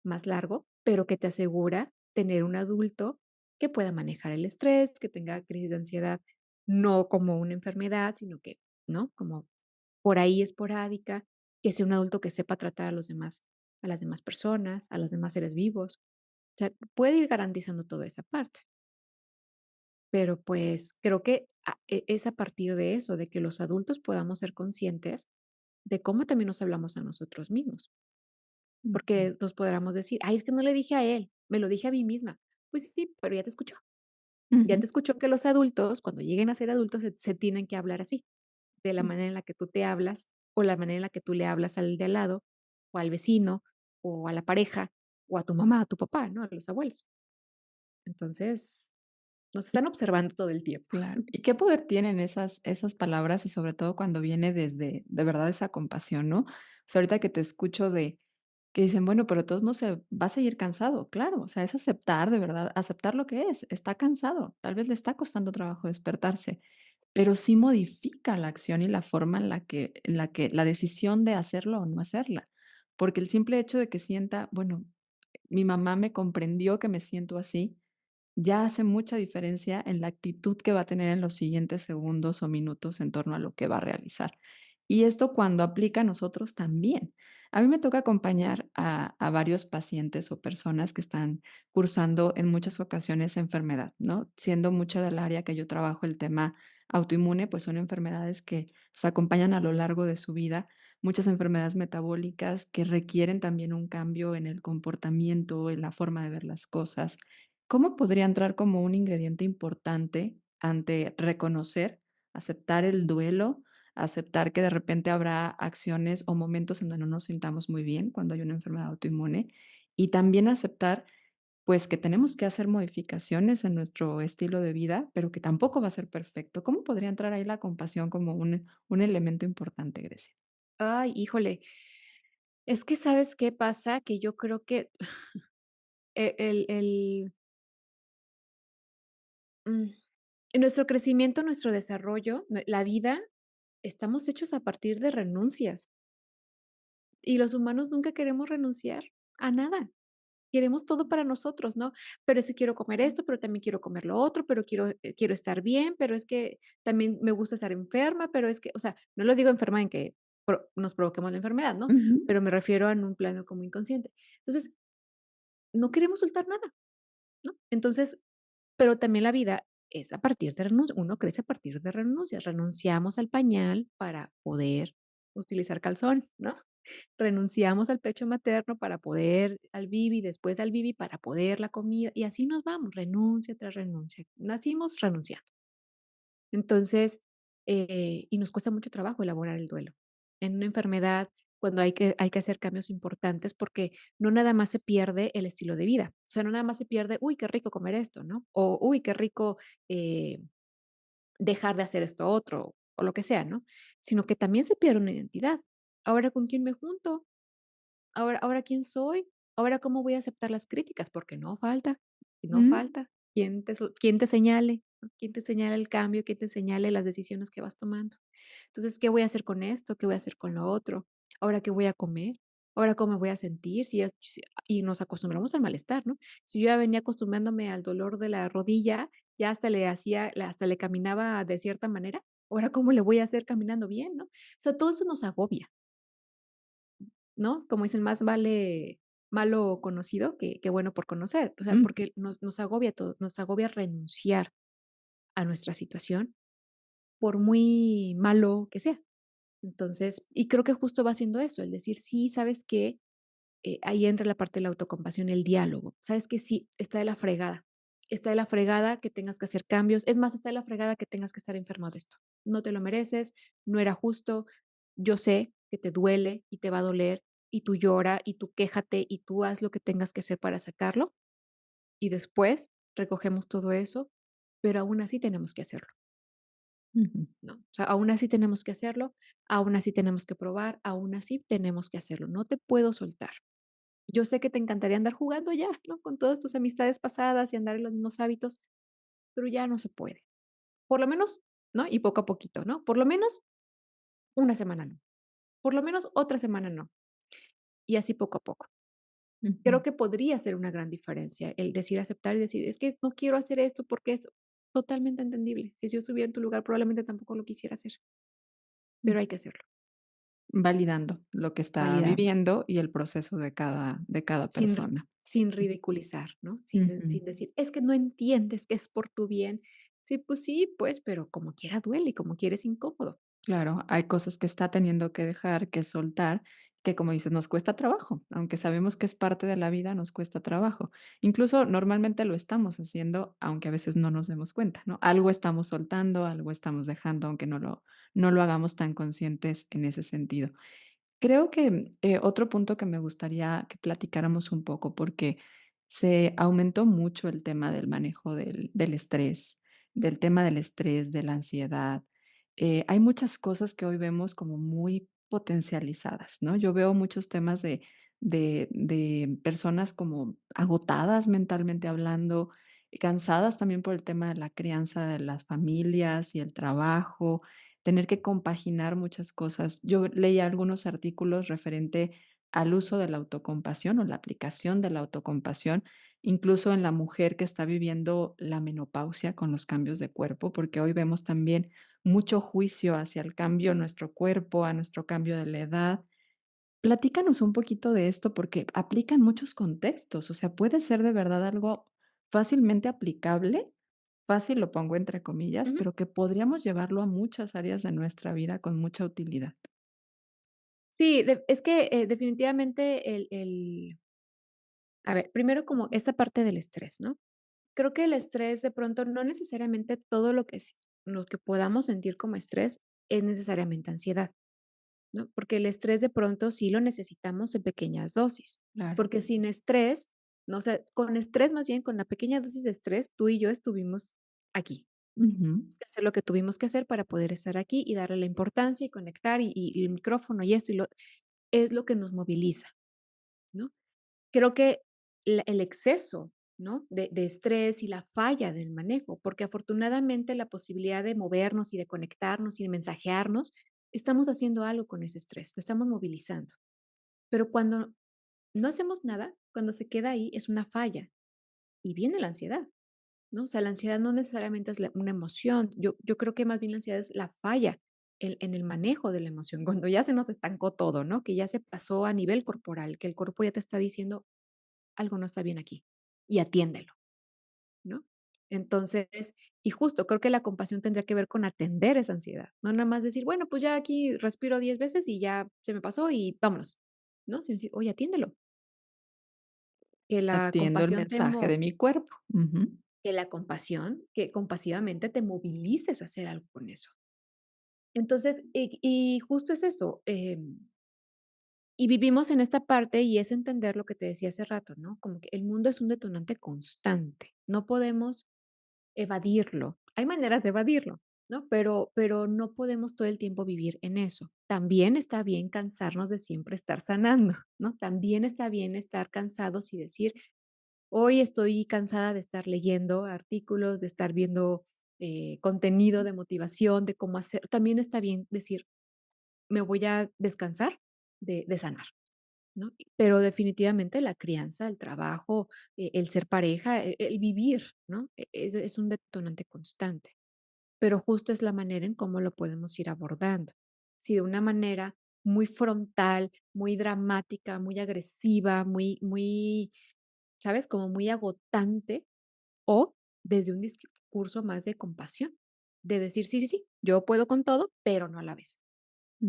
más largo, pero que te asegura tener un adulto que pueda manejar el estrés, que tenga crisis de ansiedad, no como una enfermedad, sino que, ¿no? Como por ahí esporádica, que sea un adulto que sepa tratar a las demás personas, a los demás seres vivos. O sea, puede ir garantizando toda esa parte, pero, pues, creo que es a partir de eso, de que los adultos podamos ser conscientes de cómo también nos hablamos a nosotros mismos, Ujú, porque nos podríamos decir: "Ay, es que no le dije a él, me lo dije a mí misma". Pues sí, pero ya te escuchó. Ya ujú. te escuchó que los adultos, cuando lleguen a ser adultos, se tienen que hablar así. De la Mm, manera en la que tú te hablas, o la manera en la que tú le hablas al de al lado, o al vecino, o a la pareja, o a tu mamá, a tu papá, ¿no? A los abuelos. Entonces, nos y están observando todo el tiempo. claro, ¿y qué poder tienen esas palabras? Y sobre todo cuando viene desde, de verdad, esa compasión, ¿no? O sea, ahorita que te escucho de que dicen: "Bueno, pero de todos modos se va a seguir cansado". Claro, o sea, es aceptar, de verdad, aceptar lo que es. Está cansado, tal vez le está costando trabajo despertarse, pero sí modifica la acción y la forma en la que la decisión de hacerlo o no hacerla. Porque el simple hecho de que sienta: "Bueno, mi mamá me comprendió que me siento así", ya hace mucha diferencia en la actitud que va a tener en los siguientes segundos o minutos en torno a lo que va a realizar. Y esto cuando aplica a nosotros también. A mí me toca acompañar a varios pacientes o personas que están cursando en muchas ocasiones enfermedad, ¿no? Siendo mucho del área que yo trabajo el tema autoinmune, pues son enfermedades que los acompañan a lo largo de su vida, muchas enfermedades metabólicas que requieren también un cambio en el comportamiento, en la forma de ver las cosas. ¿Cómo podría entrar como un ingrediente importante ante reconocer, aceptar el duelo, aceptar que de repente habrá acciones o momentos en donde no nos sintamos muy bien cuando hay una enfermedad autoinmune? Y también aceptar, pues, que tenemos que hacer modificaciones en nuestro estilo de vida, pero que tampoco va a ser perfecto. ¿Cómo podría entrar ahí la compasión como un elemento importante, Grecia? Ay, híjole, es que, ¿sabes qué pasa? Que yo creo que el mm, en nuestro crecimiento, nuestro desarrollo, la vida, estamos hechos a partir de renuncias, y los humanos nunca queremos renunciar a nada. Queremos todo para nosotros, ¿no? Pero es que quiero comer esto, pero también quiero comer lo otro, pero quiero estar bien, pero es que también me gusta estar enferma, pero es que, o sea, no lo digo enferma en que nos provoquemos la enfermedad, ¿no? Ujú, Pero me refiero en un plano como inconsciente. Entonces, no queremos soltar nada, ¿no? Entonces, pero también la vida es a partir de renuncias. Uno crece a partir de renuncias. Renunciamos al pañal para poder utilizar calzón, ¿no? Renunciamos al pecho materno para poder al bibi, después al bibi para poder la comida, y así nos vamos, renuncia tras renuncia. Nacimos renunciando. Entonces, y nos cuesta mucho trabajo elaborar el duelo. En una enfermedad, cuando hay que hacer cambios importantes, porque no nada más se pierde el estilo de vida. O sea, no nada más se pierde, uy, qué rico comer esto, ¿no? O, uy, qué rico eh, dejar de hacer esto otro, o lo que sea, ¿no? Sino que también se pierde una identidad. Ahora, ¿con quién me junto? Ahora, ¿quién soy? Ahora, ¿cómo voy a aceptar las críticas? Porque no falta, y no mm, falta. ¿Quién te señale? ¿No? ¿Quién te señala el cambio? ¿Quién te señale las decisiones que vas tomando? Entonces, ¿qué voy a hacer con esto? ¿Qué voy a hacer con lo otro? ¿Ahora qué voy a comer? ¿Ahora cómo me voy a sentir? Y nos acostumbramos al malestar, ¿no? Si yo ya venía acostumbrándome al dolor de la rodilla, ya hasta le caminaba de cierta manera, ¿ahora cómo le voy a hacer caminando bien, no? O sea, todo eso nos agobia. ¿no? Como dicen, más vale malo conocido que bueno por conocer, o sea, Mm, porque nos agobia todo, nos agobia renunciar a nuestra situación, por muy malo que sea. Entonces, y creo que justo va haciendo eso, el decir: "Sí, ¿sabes qué?". Ahí entra la parte de la autocompasión, el diálogo. ¿Sabes que sí, está de la fregada? Está de la fregada que tengas que hacer cambios. Es más, está de la fregada que tengas que estar enfermo de esto. No te lo mereces, no era justo. Yo sé que te duele y te va a doler y tú llora y tú quéjate y tú haz lo que tengas que hacer para sacarlo y después recogemos todo eso, pero aún así tenemos que hacerlo, ujú, ¿no? O sea, aún así tenemos que hacerlo, aún así tenemos que probar, aún así tenemos que hacerlo. No te puedo soltar. Yo sé que te encantaría andar jugando ya, ¿no? Con todas tus amistades pasadas y andar en los mismos hábitos, pero ya no se puede. Por lo menos, ¿no? Y poco a poquito, ¿no? Por lo menos una semana no. Por lo menos otra semana no. Y así poco a poco. ujú. Creo que podría ser una gran diferencia el decir, aceptar y decir, es que no quiero hacer esto porque es totalmente entendible. Si yo estuviera en tu lugar, probablemente tampoco lo quisiera hacer, pero hay que hacerlo, Validando lo que está validando. viviendo y el proceso de cada Sin persona. sin ridiculizar, ¿no? Ujú. Sin decir: "Es que no entiendes que es por tu bien". Sí, pues, pero como quiera duele y como quiera es incómodo. Claro, hay cosas que está teniendo que dejar, que soltar, que como dices, nos cuesta trabajo, aunque sabemos que es parte de la vida, nos cuesta trabajo. Incluso normalmente lo estamos haciendo, aunque a veces no nos demos cuenta, ¿no? Algo estamos soltando, algo estamos dejando, aunque no lo hagamos tan conscientes en ese sentido. Creo que, otro punto que me gustaría que platicáramos un poco, porque se aumentó mucho el tema del manejo del estrés, del tema del estrés, de la ansiedad. Hay muchas cosas que hoy vemos como muy potencializadas, ¿no? Yo veo muchos temas de personas como agotadas mentalmente hablando, cansadas también por el tema de la crianza de las familias y el trabajo, tener que compaginar muchas cosas. Yo leía algunos artículos referente al uso de la autocompasión o la aplicación de la autocompasión, incluso en la mujer que está viviendo la menopausia con los cambios de cuerpo, porque hoy vemos también mucho juicio hacia el cambio en nuestro cuerpo, a nuestro cambio de la edad. Platícanos un poquito de esto porque aplica en muchos contextos, o sea, puede ser de verdad algo fácilmente aplicable, fácil lo pongo entre comillas, Ujú. pero que podríamos llevarlo a muchas áreas de nuestra vida con mucha utilidad. Sí, es que, definitivamente a ver, primero como esta parte del estrés, ¿no? Creo que el estrés de pronto no necesariamente todo lo que podamos sentir como estrés es necesariamente ansiedad. ¿No? Porque el estrés de pronto sí lo necesitamos en pequeñas dosis, Claro. porque sin estrés, no sé, con estrés más bien, con la pequeña dosis de estrés, tú y yo estuvimos aquí. Ujú. Es que hacer lo que tuvimos que hacer para poder estar aquí y darle la importancia y conectar y el micrófono y esto y lo es lo que nos moviliza, ¿no? Creo que el exceso, ¿no? De estrés y la falla del manejo, porque afortunadamente la posibilidad de movernos y de conectarnos y de mensajearnos, estamos haciendo algo con ese estrés, lo estamos movilizando. Pero cuando no hacemos nada, cuando se queda ahí, es una falla y viene la ansiedad, ¿no? O sea, la ansiedad no necesariamente es una emoción. Yo creo que más bien la ansiedad es la falla en el manejo de la emoción, cuando ya se nos estancó todo, ¿no? Que ya se pasó a nivel corporal, que el cuerpo ya te está diciendo algo no está bien aquí y atiéndelo, ¿no? Entonces, y justo creo que la compasión tendría que ver con atender esa ansiedad, no nada más decir, bueno, pues ya aquí respiro 10 veces y ya se me pasó y vámonos, ¿no? Sino decir, oye, atiéndelo, que la Atiendo el compasión mensaje de mi cuerpo. Ujú. que la compasión, que compasivamente te movilices a hacer algo con eso. Entonces, y justo es eso, y vivimos en esta parte y es entender lo que te decía hace rato, ¿no? Como que el mundo es un detonante constante, no podemos evadirlo. Hay maneras de evadirlo, ¿no? Pero no podemos todo el tiempo vivir en eso. También está bien cansarnos de siempre estar sanando, ¿no? También está bien estar cansados y decir, hoy estoy cansada de estar leyendo artículos, de estar viendo contenido de motivación, de cómo hacer. También está bien decir, me voy a descansar de sanar, ¿no? Pero definitivamente la crianza, el trabajo, el ser pareja, el vivir, ¿no? Es un detonante constante, pero justo es la manera en cómo lo podemos ir abordando. Si de una manera muy frontal, muy dramática, muy agresiva, ¿sabes? Como muy agotante, o desde un discurso más de compasión, de decir: "Sí, sí, sí, yo puedo con todo, pero no a la vez",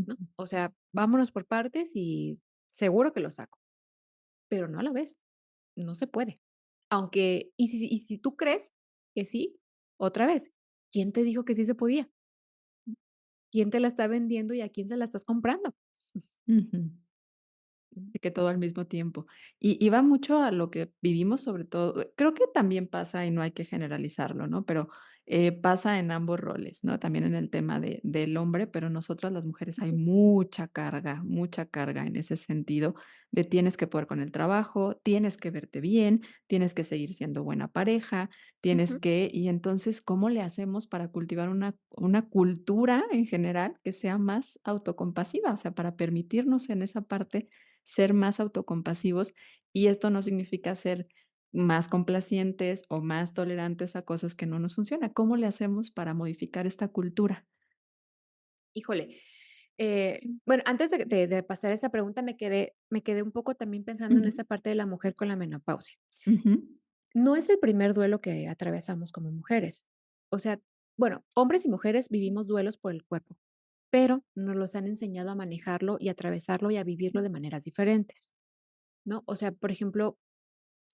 ¿no? ujú, O sea, vámonos por partes y seguro que lo saco, pero no a la vez, no se puede. Aunque y si tú crees que sí, otra vez, ¿quién te dijo que sí se podía? ¿Quién te la está vendiendo y a quién se la estás comprando? ujú. Mm, De que todo al mismo tiempo. Y va mucho a lo que vivimos, sobre todo, creo que también pasa, y no hay que generalizarlo, ¿no? Pero, pasa en ambos roles, ¿no? También en el tema del hombre, pero nosotras las mujeres hay ujú, mucha carga en ese sentido de tienes que poder con el trabajo, tienes que verte bien, tienes que seguir siendo buena pareja, tienes ujú. que y entonces, ¿cómo le hacemos para cultivar una cultura en general que sea más autocompasiva? O sea, para permitirnos en esa parte ser más autocompasivos, y esto no significa ser más complacientes o más tolerantes a cosas que no nos funcionan. ¿Cómo le hacemos para modificar esta cultura? Híjole, bueno, antes de pasar esa pregunta, me quedé un poco también pensando en Ujú, esa parte de la mujer con la menopausia. ujú, No es el primer duelo que atravesamos como mujeres. O sea, bueno, hombres y mujeres vivimos duelos por el cuerpo, pero nos los han enseñado a manejarlo y atravesarlo y a vivirlo de maneras diferentes, ¿no? O sea, por ejemplo,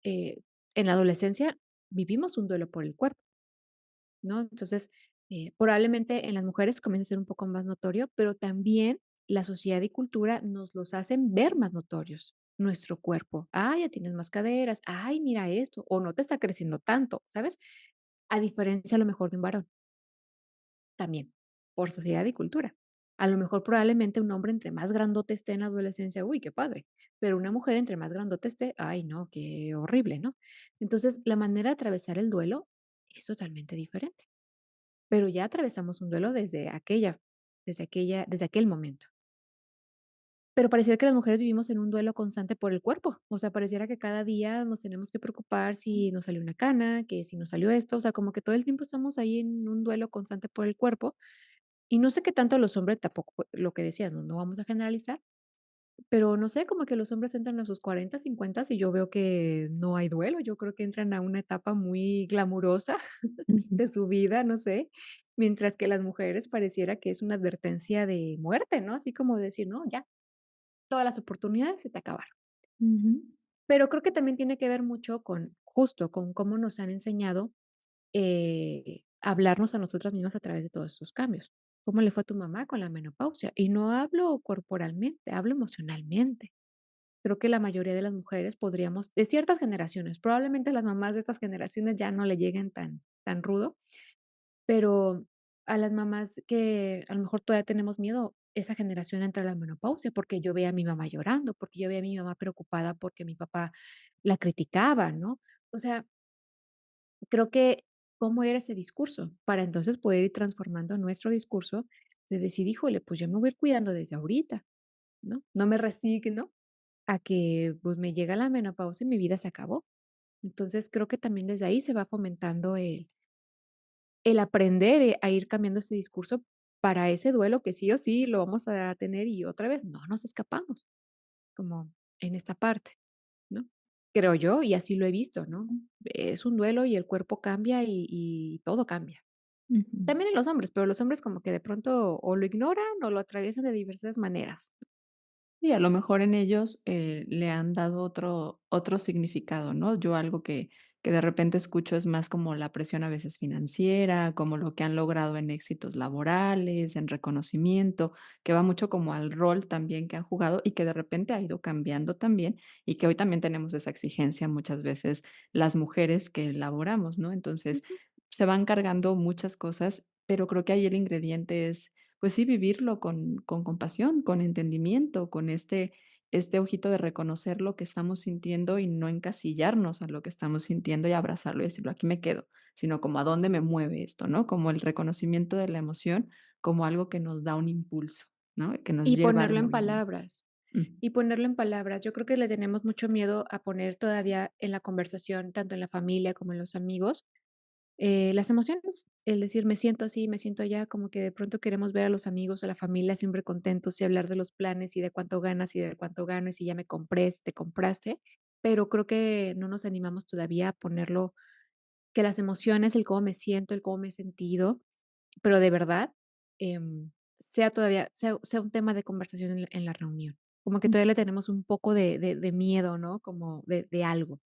eh, en la adolescencia vivimos un duelo por el cuerpo, ¿no? Entonces, probablemente en las mujeres comienza a ser un poco más notorio, pero también la sociedad y cultura nos los hacen ver más notorios. Nuestro cuerpo, ay, ya tienes más caderas, ay, mira esto, o no te está creciendo tanto, ¿sabes? A diferencia a lo mejor de un varón, también, por sociedad y cultura. A lo mejor probablemente un hombre entre más grandote esté en la adolescencia, uy, qué padre, pero una mujer entre más grandote esté, ay, no, qué horrible, ¿no? Entonces, la manera de atravesar el duelo es totalmente diferente, pero ya atravesamos un duelo desde aquel momento. Pero pareciera que las mujeres vivimos en un duelo constante por el cuerpo, o sea, pareciera que cada día nos tenemos que preocupar si nos salió una cana, que si nos salió esto, o sea, como que todo el tiempo estamos ahí en un duelo constante por el cuerpo. Y no sé qué tanto los hombres tampoco, lo que decías, no vamos a generalizar, pero no sé, como que los hombres entran a sus 40, 50 y yo veo que no hay duelo, yo creo que entran a una etapa muy glamurosa ujú, de su vida, no sé, mientras que las mujeres pareciera que es una advertencia de muerte, ¿no? Así como decir, no, ya, todas las oportunidades se te acabaron. ujú, Pero creo que también tiene que ver mucho con, justo, con cómo nos han enseñado hablarnos a nosotras mismas a través de todos estos cambios. ¿Cómo le fue a tu mamá con la menopausia? Y no hablo corporalmente, hablo emocionalmente. Creo que la mayoría de las mujeres podríamos, de ciertas generaciones, probablemente las mamás de estas generaciones ya no le lleguen tan rudo, pero a las mamás que a lo mejor todavía tenemos miedo, esa generación entra a la menopausia, porque yo veía a mi mamá llorando, porque yo veía a mi mamá preocupada porque mi papá la criticaba, ¿no? O sea, creo que cómo era ese discurso, para entonces poder ir transformando nuestro discurso de decir, híjole, pues yo me voy a ir cuidando desde ahorita, ¿no? No me resigno a que pues me llega la menopausia y mi vida se acabó. Entonces creo que también desde ahí se va fomentando el aprender a ir cambiando ese discurso para ese duelo que sí o sí lo vamos a tener y otra vez no nos escapamos, como en esta parte, ¿no? Creo yo, y así lo he visto, ¿no? Es un duelo y el cuerpo cambia y todo cambia. ujú. También en los hombres, pero los hombres como que de pronto o lo ignoran o lo atraviesan de diversas maneras. Y a lo mejor en ellos, le han dado otro significado, ¿no? Yo algo que de repente escucho es más como la presión a veces financiera, como lo que han logrado en éxitos laborales, en reconocimiento, que va mucho como al rol también que han jugado y que de repente ha ido cambiando también, y que hoy también tenemos esa exigencia muchas veces las mujeres que laboramos, ¿no? Entonces, Ujú. se van cargando muchas cosas, pero creo que ahí el ingrediente es pues sí, vivirlo con compasión, con entendimiento, con este ojito de reconocer lo que estamos sintiendo y no encasillarnos a lo que estamos sintiendo y abrazarlo y decirlo: "Aquí me quedo", sino como a dónde me mueve esto, ¿no? Como el reconocimiento de la emoción como algo que nos da un impulso, ¿no? Que nos Y lleva al ponerlo en movimiento. palabras, Mm, y ponerlo en palabras. Yo creo que le tenemos mucho miedo a poner todavía en la conversación, tanto en la familia como en los amigos, Las emociones, el decir: "Me siento así, me siento allá", como que de pronto queremos ver a los amigos, a la familia siempre contentos y hablar de los planes y de cuánto ganas y de cuánto gano y si ya me compré, si te compraste, pero creo que no nos animamos todavía a ponerlo, que las emociones, el cómo me siento, el cómo me he sentido, pero de verdad, sea todavía sea un tema de conversación en la reunión. Como que Mm, todavía le tenemos un poco de miedo, ¿no? Como de algo.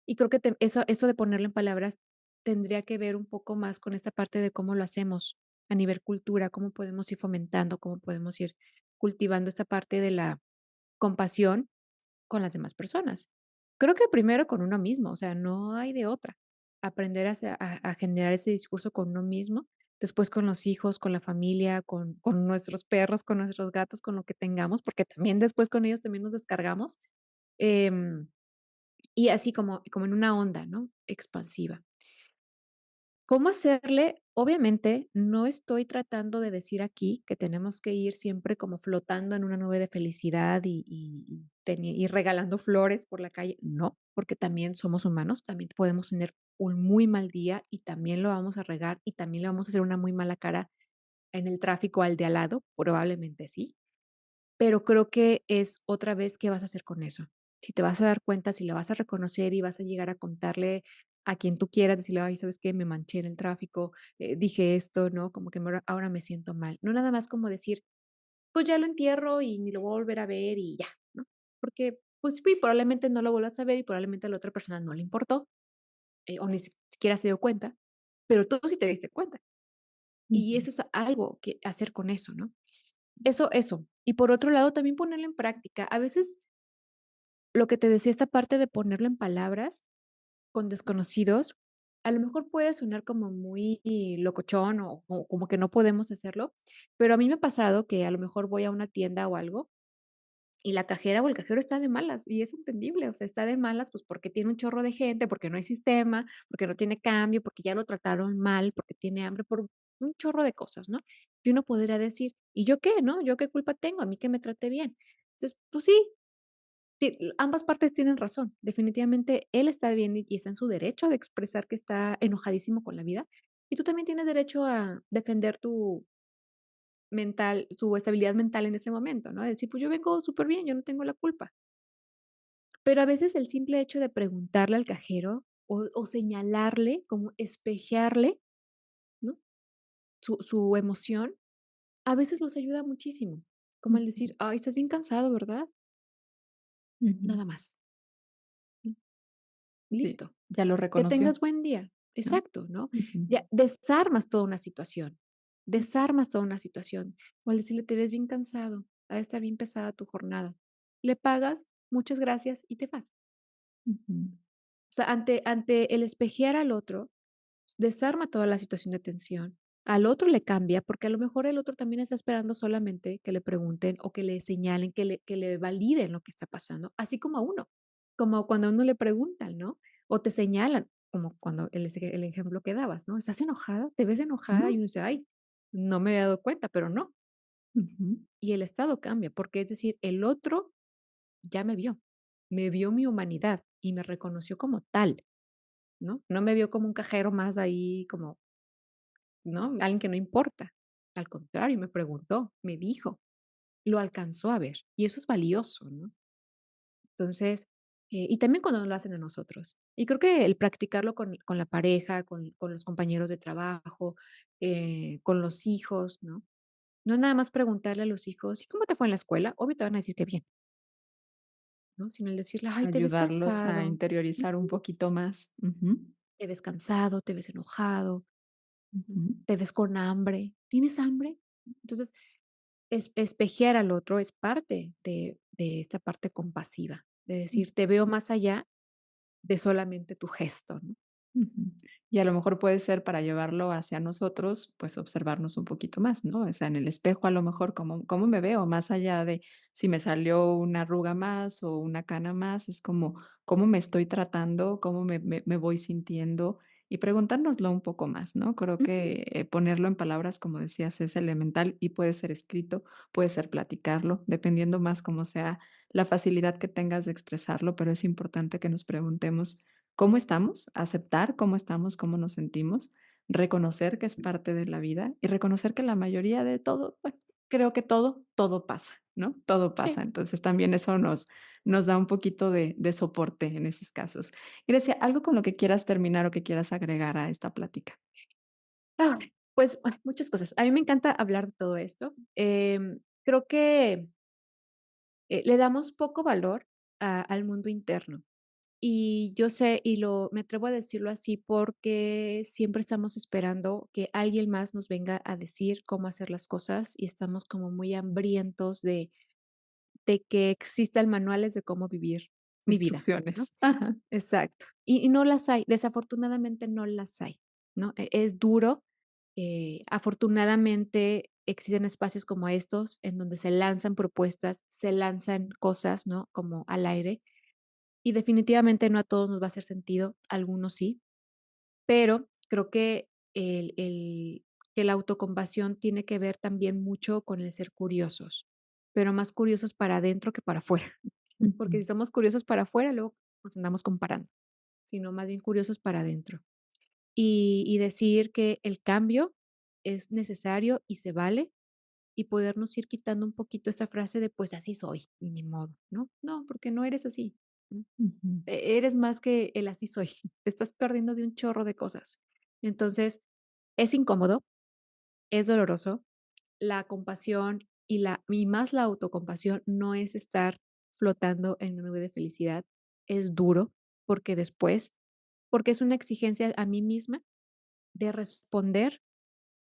Y creo que eso de ponerlo en palabras tendría que ver un poco más con esta parte de cómo lo hacemos a nivel cultura, cómo podemos ir fomentando, cómo podemos ir cultivando esta parte de la compasión con las demás personas. Creo que primero con uno mismo, o sea, no hay de otra. Aprender a generar ese discurso con uno mismo, después con los hijos, con la familia, con nuestros perros, con nuestros gatos, con lo que tengamos, porque también después con ellos también nos descargamos. em, y así como en una onda, ¿no? Expansiva. ¿Cómo hacerle? Obviamente, no estoy tratando de decir aquí que tenemos que ir siempre como flotando en una nube de felicidad y regalando flores por la calle. No, porque también somos humanos, también podemos tener un muy mal día y también lo vamos a regar y también le vamos a hacer una muy mala cara en el tráfico al de al lado, probablemente sí. Pero creo que es otra vez, ¿qué vas a hacer con eso? Si te vas a dar cuenta, si lo vas a reconocer y vas a llegar a contarle a quien tú quieras, decirle: "Ay, ¿sabes qué? Me manché en el tráfico, dije esto", ¿no? Como que ahora me siento mal. No nada más como decir: "Pues ya lo entierro y ni lo voy a volver a ver y ya", ¿no? Porque, pues sí, probablemente no lo vuelvas a ver y probablemente a la otra persona no le importó, o ni siquiera se dio cuenta, pero tú sí te diste cuenta. Y ujú. eso es algo que hacer con eso, ¿no? Eso. Y por otro lado, también ponerlo en práctica. A veces, lo que te decía, esta parte de ponerlo en palabras con desconocidos, a lo mejor puede sonar como muy locochón o como que no podemos hacerlo, pero a mí me ha pasado que a lo mejor voy a una tienda o algo y la cajera o el cajero está de malas y es entendible, o sea, está de malas, pues porque tiene un chorro de gente, porque no hay sistema, porque no tiene cambio, porque ya lo trataron mal, porque tiene hambre, por un chorro de cosas, ¿no? Y uno podría decir, ¿y yo qué, no? ¿Yo qué culpa tengo? A mí que me trate bien. Entonces, pues sí, ambas partes tienen razón. Definitivamente él está bien y está en su derecho de expresar que está enojadísimo con la vida. Y tú también tienes derecho a defender tu su estabilidad mental en ese momento, ¿no? Decir, pues yo vengo súper bien, yo no tengo la culpa. Pero a veces el simple hecho de preguntarle al cajero o señalarle, como espejearle, ¿no? Su emoción, a veces los ayuda muchísimo. Como el Ujú, decir, ay, estás bien cansado, ¿verdad? ujú. Nada más. Sí, Listo. ya lo Que reconoció, tengas buen día. ¿no? Exacto, ¿no? Ujú, Ya desarmas toda una situación. Desarmas toda una situación. O al decirle, te ves bien cansado, ha de estar bien pesada tu jornada. Le pagas, muchas gracias y te vas. ujú, O sea, ante el espejear al otro, desarma toda la situación de tensión. Al otro le cambia, porque a lo mejor el otro también está esperando solamente que le pregunten o que le señalen, que le validen lo que está pasando, así como a uno, como cuando a uno le preguntan, ¿no? O te señalan, como cuando el ejemplo que dabas, ¿no? ¿Estás enojada? ¿Te ves enojada? Y ujú, uno dice, ay, no me había dado cuenta, pero no. ujú, Y el estado cambia, porque es decir, el otro ya me vio mi humanidad y me reconoció como tal, ¿no? No me vio como un cajero más ahí, como ¿no? Alguien que no importa. Al contrario, me preguntó, me dijo, lo alcanzó a ver y eso es valioso, ¿no? Entonces, y también cuando lo hacen a nosotros. Y creo que el practicarlo con la pareja, con los compañeros de trabajo, con los hijos, ¿no? No es nada más preguntarle a los hijos, ¿y cómo te fue en la escuela? Obvio te van a decir que bien, ¿no? Sino el decirle, ay, te ves ayudarlos a cansado, interiorizar un ujú, poquito más. Ujú, te ves cansado, te ves enojado, ¿no? ujú, Te ves con hambre, ¿tienes hambre? Entonces, espejear al otro es parte de esta parte compasiva, de mm. decir, te veo más allá de solamente tu gesto, ¿no? Ujú. Y a lo mejor puede ser para llevarlo hacia nosotros, pues observarnos un poquito más, ¿no? O sea, en el espejo a lo mejor, ¿cómo me veo? Más allá de si me salió una arruga más o una cana más, es como, ¿cómo me estoy tratando? ¿Cómo me voy sintiendo? Y preguntárnoslo un poco más, ¿no? Creo Ujú, que ponerlo en palabras, como decías, es elemental y puede ser escrito, puede ser platicarlo, dependiendo más cómo sea la facilidad que tengas de expresarlo, pero es importante que nos preguntemos cómo estamos, aceptar cómo estamos, cómo nos sentimos, reconocer que es parte de la vida y reconocer que la mayoría de todo, bueno, creo que todo pasa, ¿no? Todo Sí. pasa. Entonces también eso nos da un poquito de soporte en esos casos. Grecia, ¿algo con lo que quieras terminar o que quieras agregar a esta plática? Pues, muchas cosas. A mí me encanta hablar de todo esto. Creo que, le damos poco valor a al mundo interno. Y yo sé, y lo me atrevo a decirlo así, porque siempre estamos esperando que alguien más nos venga a decir cómo hacer las cosas, y estamos como muy hambrientos de que existan manuales de cómo vivir mi vida, ¿no? Instrucciones. Ajá. Exacto. Y no las hay, desafortunadamente no las hay, ¿no? Es duro. Afortunadamente existen espacios como estos en donde se lanzan propuestas, se lanzan cosas, ¿no? Como al aire, y definitivamente no a todos nos va a hacer sentido, algunos sí, pero creo que que la autocompasión tiene que ver también mucho con el ser curiosos, pero más curiosos para adentro que para afuera, porque Ujú, si somos curiosos para afuera, luego nos andamos comparando, sino más bien curiosos para adentro. Y decir que el cambio es necesario y se vale, y podernos ir quitando un poquito esa frase de: "Pues así soy, y ni modo", ¿no? No, porque no eres así, ¿no? ujú, Eres más que el así soy. Te estás perdiendo de un chorro de cosas. Entonces, es incómodo, es doloroso. La compasión y más la autocompasión no es estar flotando en una nube de felicidad. Es duro, porque después porque es una exigencia a mí misma de responder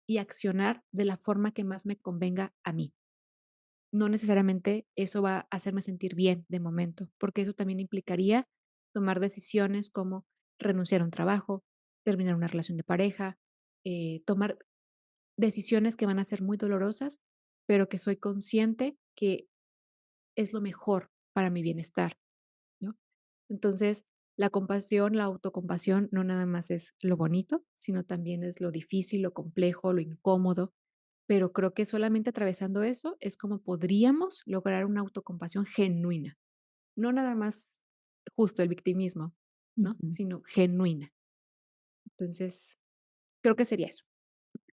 y accionar de la forma que más me convenga a mí. No necesariamente eso va a hacerme sentir bien de momento, porque eso también implicaría tomar decisiones como renunciar a un trabajo, terminar una relación de pareja, tomar decisiones que van a ser muy dolorosas, pero que soy consciente que es lo mejor para mi bienestar, ¿no? Entonces, la compasión, la autocompasión no nada más es lo bonito, sino también es lo difícil, lo complejo, lo incómodo, pero creo que solamente atravesando eso es como podríamos lograr una autocompasión genuina, no nada más justo el victimismo, ¿no? ujú. Sino genuina. Entonces, creo que sería eso.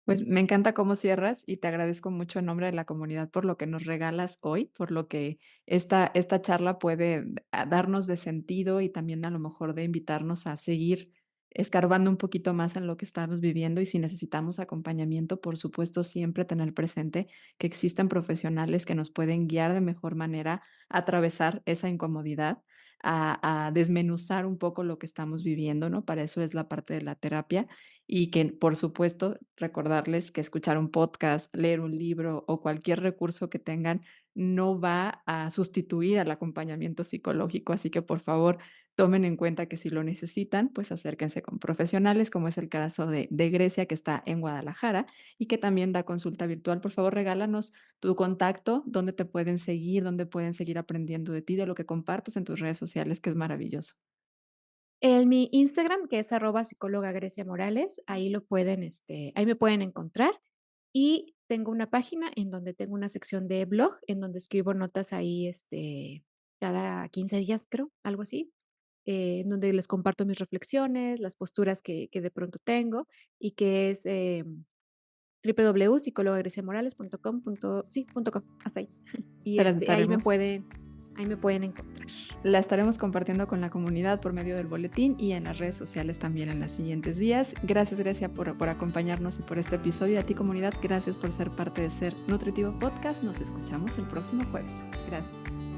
Pues me encanta cómo cierras y te agradezco mucho en nombre de la comunidad por lo que nos regalas hoy, por lo que esta charla puede darnos de sentido y también a lo mejor de invitarnos a seguir escarbando un poquito más en lo que estamos viviendo y si necesitamos acompañamiento, por supuesto, siempre tener presente que existen profesionales que nos pueden guiar de mejor manera a atravesar esa incomodidad, a desmenuzar un poco lo que estamos viviendo, ¿no? Para eso es la parte de la terapia y que, por supuesto, recordarles que escuchar un podcast, leer un libro o cualquier recurso que tengan no va a sustituir al acompañamiento psicológico, así que por favor tomen en cuenta que si lo necesitan, pues acérquense con profesionales, como es el caso de Grecia, que está en Guadalajara y que también da consulta virtual. Por favor, regálanos tu contacto, dónde te pueden seguir, dónde pueden seguir aprendiendo de ti, de lo que compartes en tus redes sociales, que es maravilloso. En mi Instagram, que es @psicóloga Grecia Morales, ahí lo pueden, ahí me pueden encontrar. Y tengo una página en donde tengo una sección de blog, en donde escribo notas ahí, cada 15 días, creo, algo así, en donde les comparto mis reflexiones, las posturas que de pronto tengo, y que es, www.psicologagreciamorales.com sí, .com, hasta ahí. Y, Te las estaremos ahí me pueden encontrar. La estaremos compartiendo con la comunidad por medio del boletín y en las redes sociales también en los siguientes días. Gracias, Grecia, por acompañarnos y por este episodio. A ti, comunidad, gracias por ser parte de Ser Nutritivo Podcast. Nos escuchamos el próximo jueves. Gracias.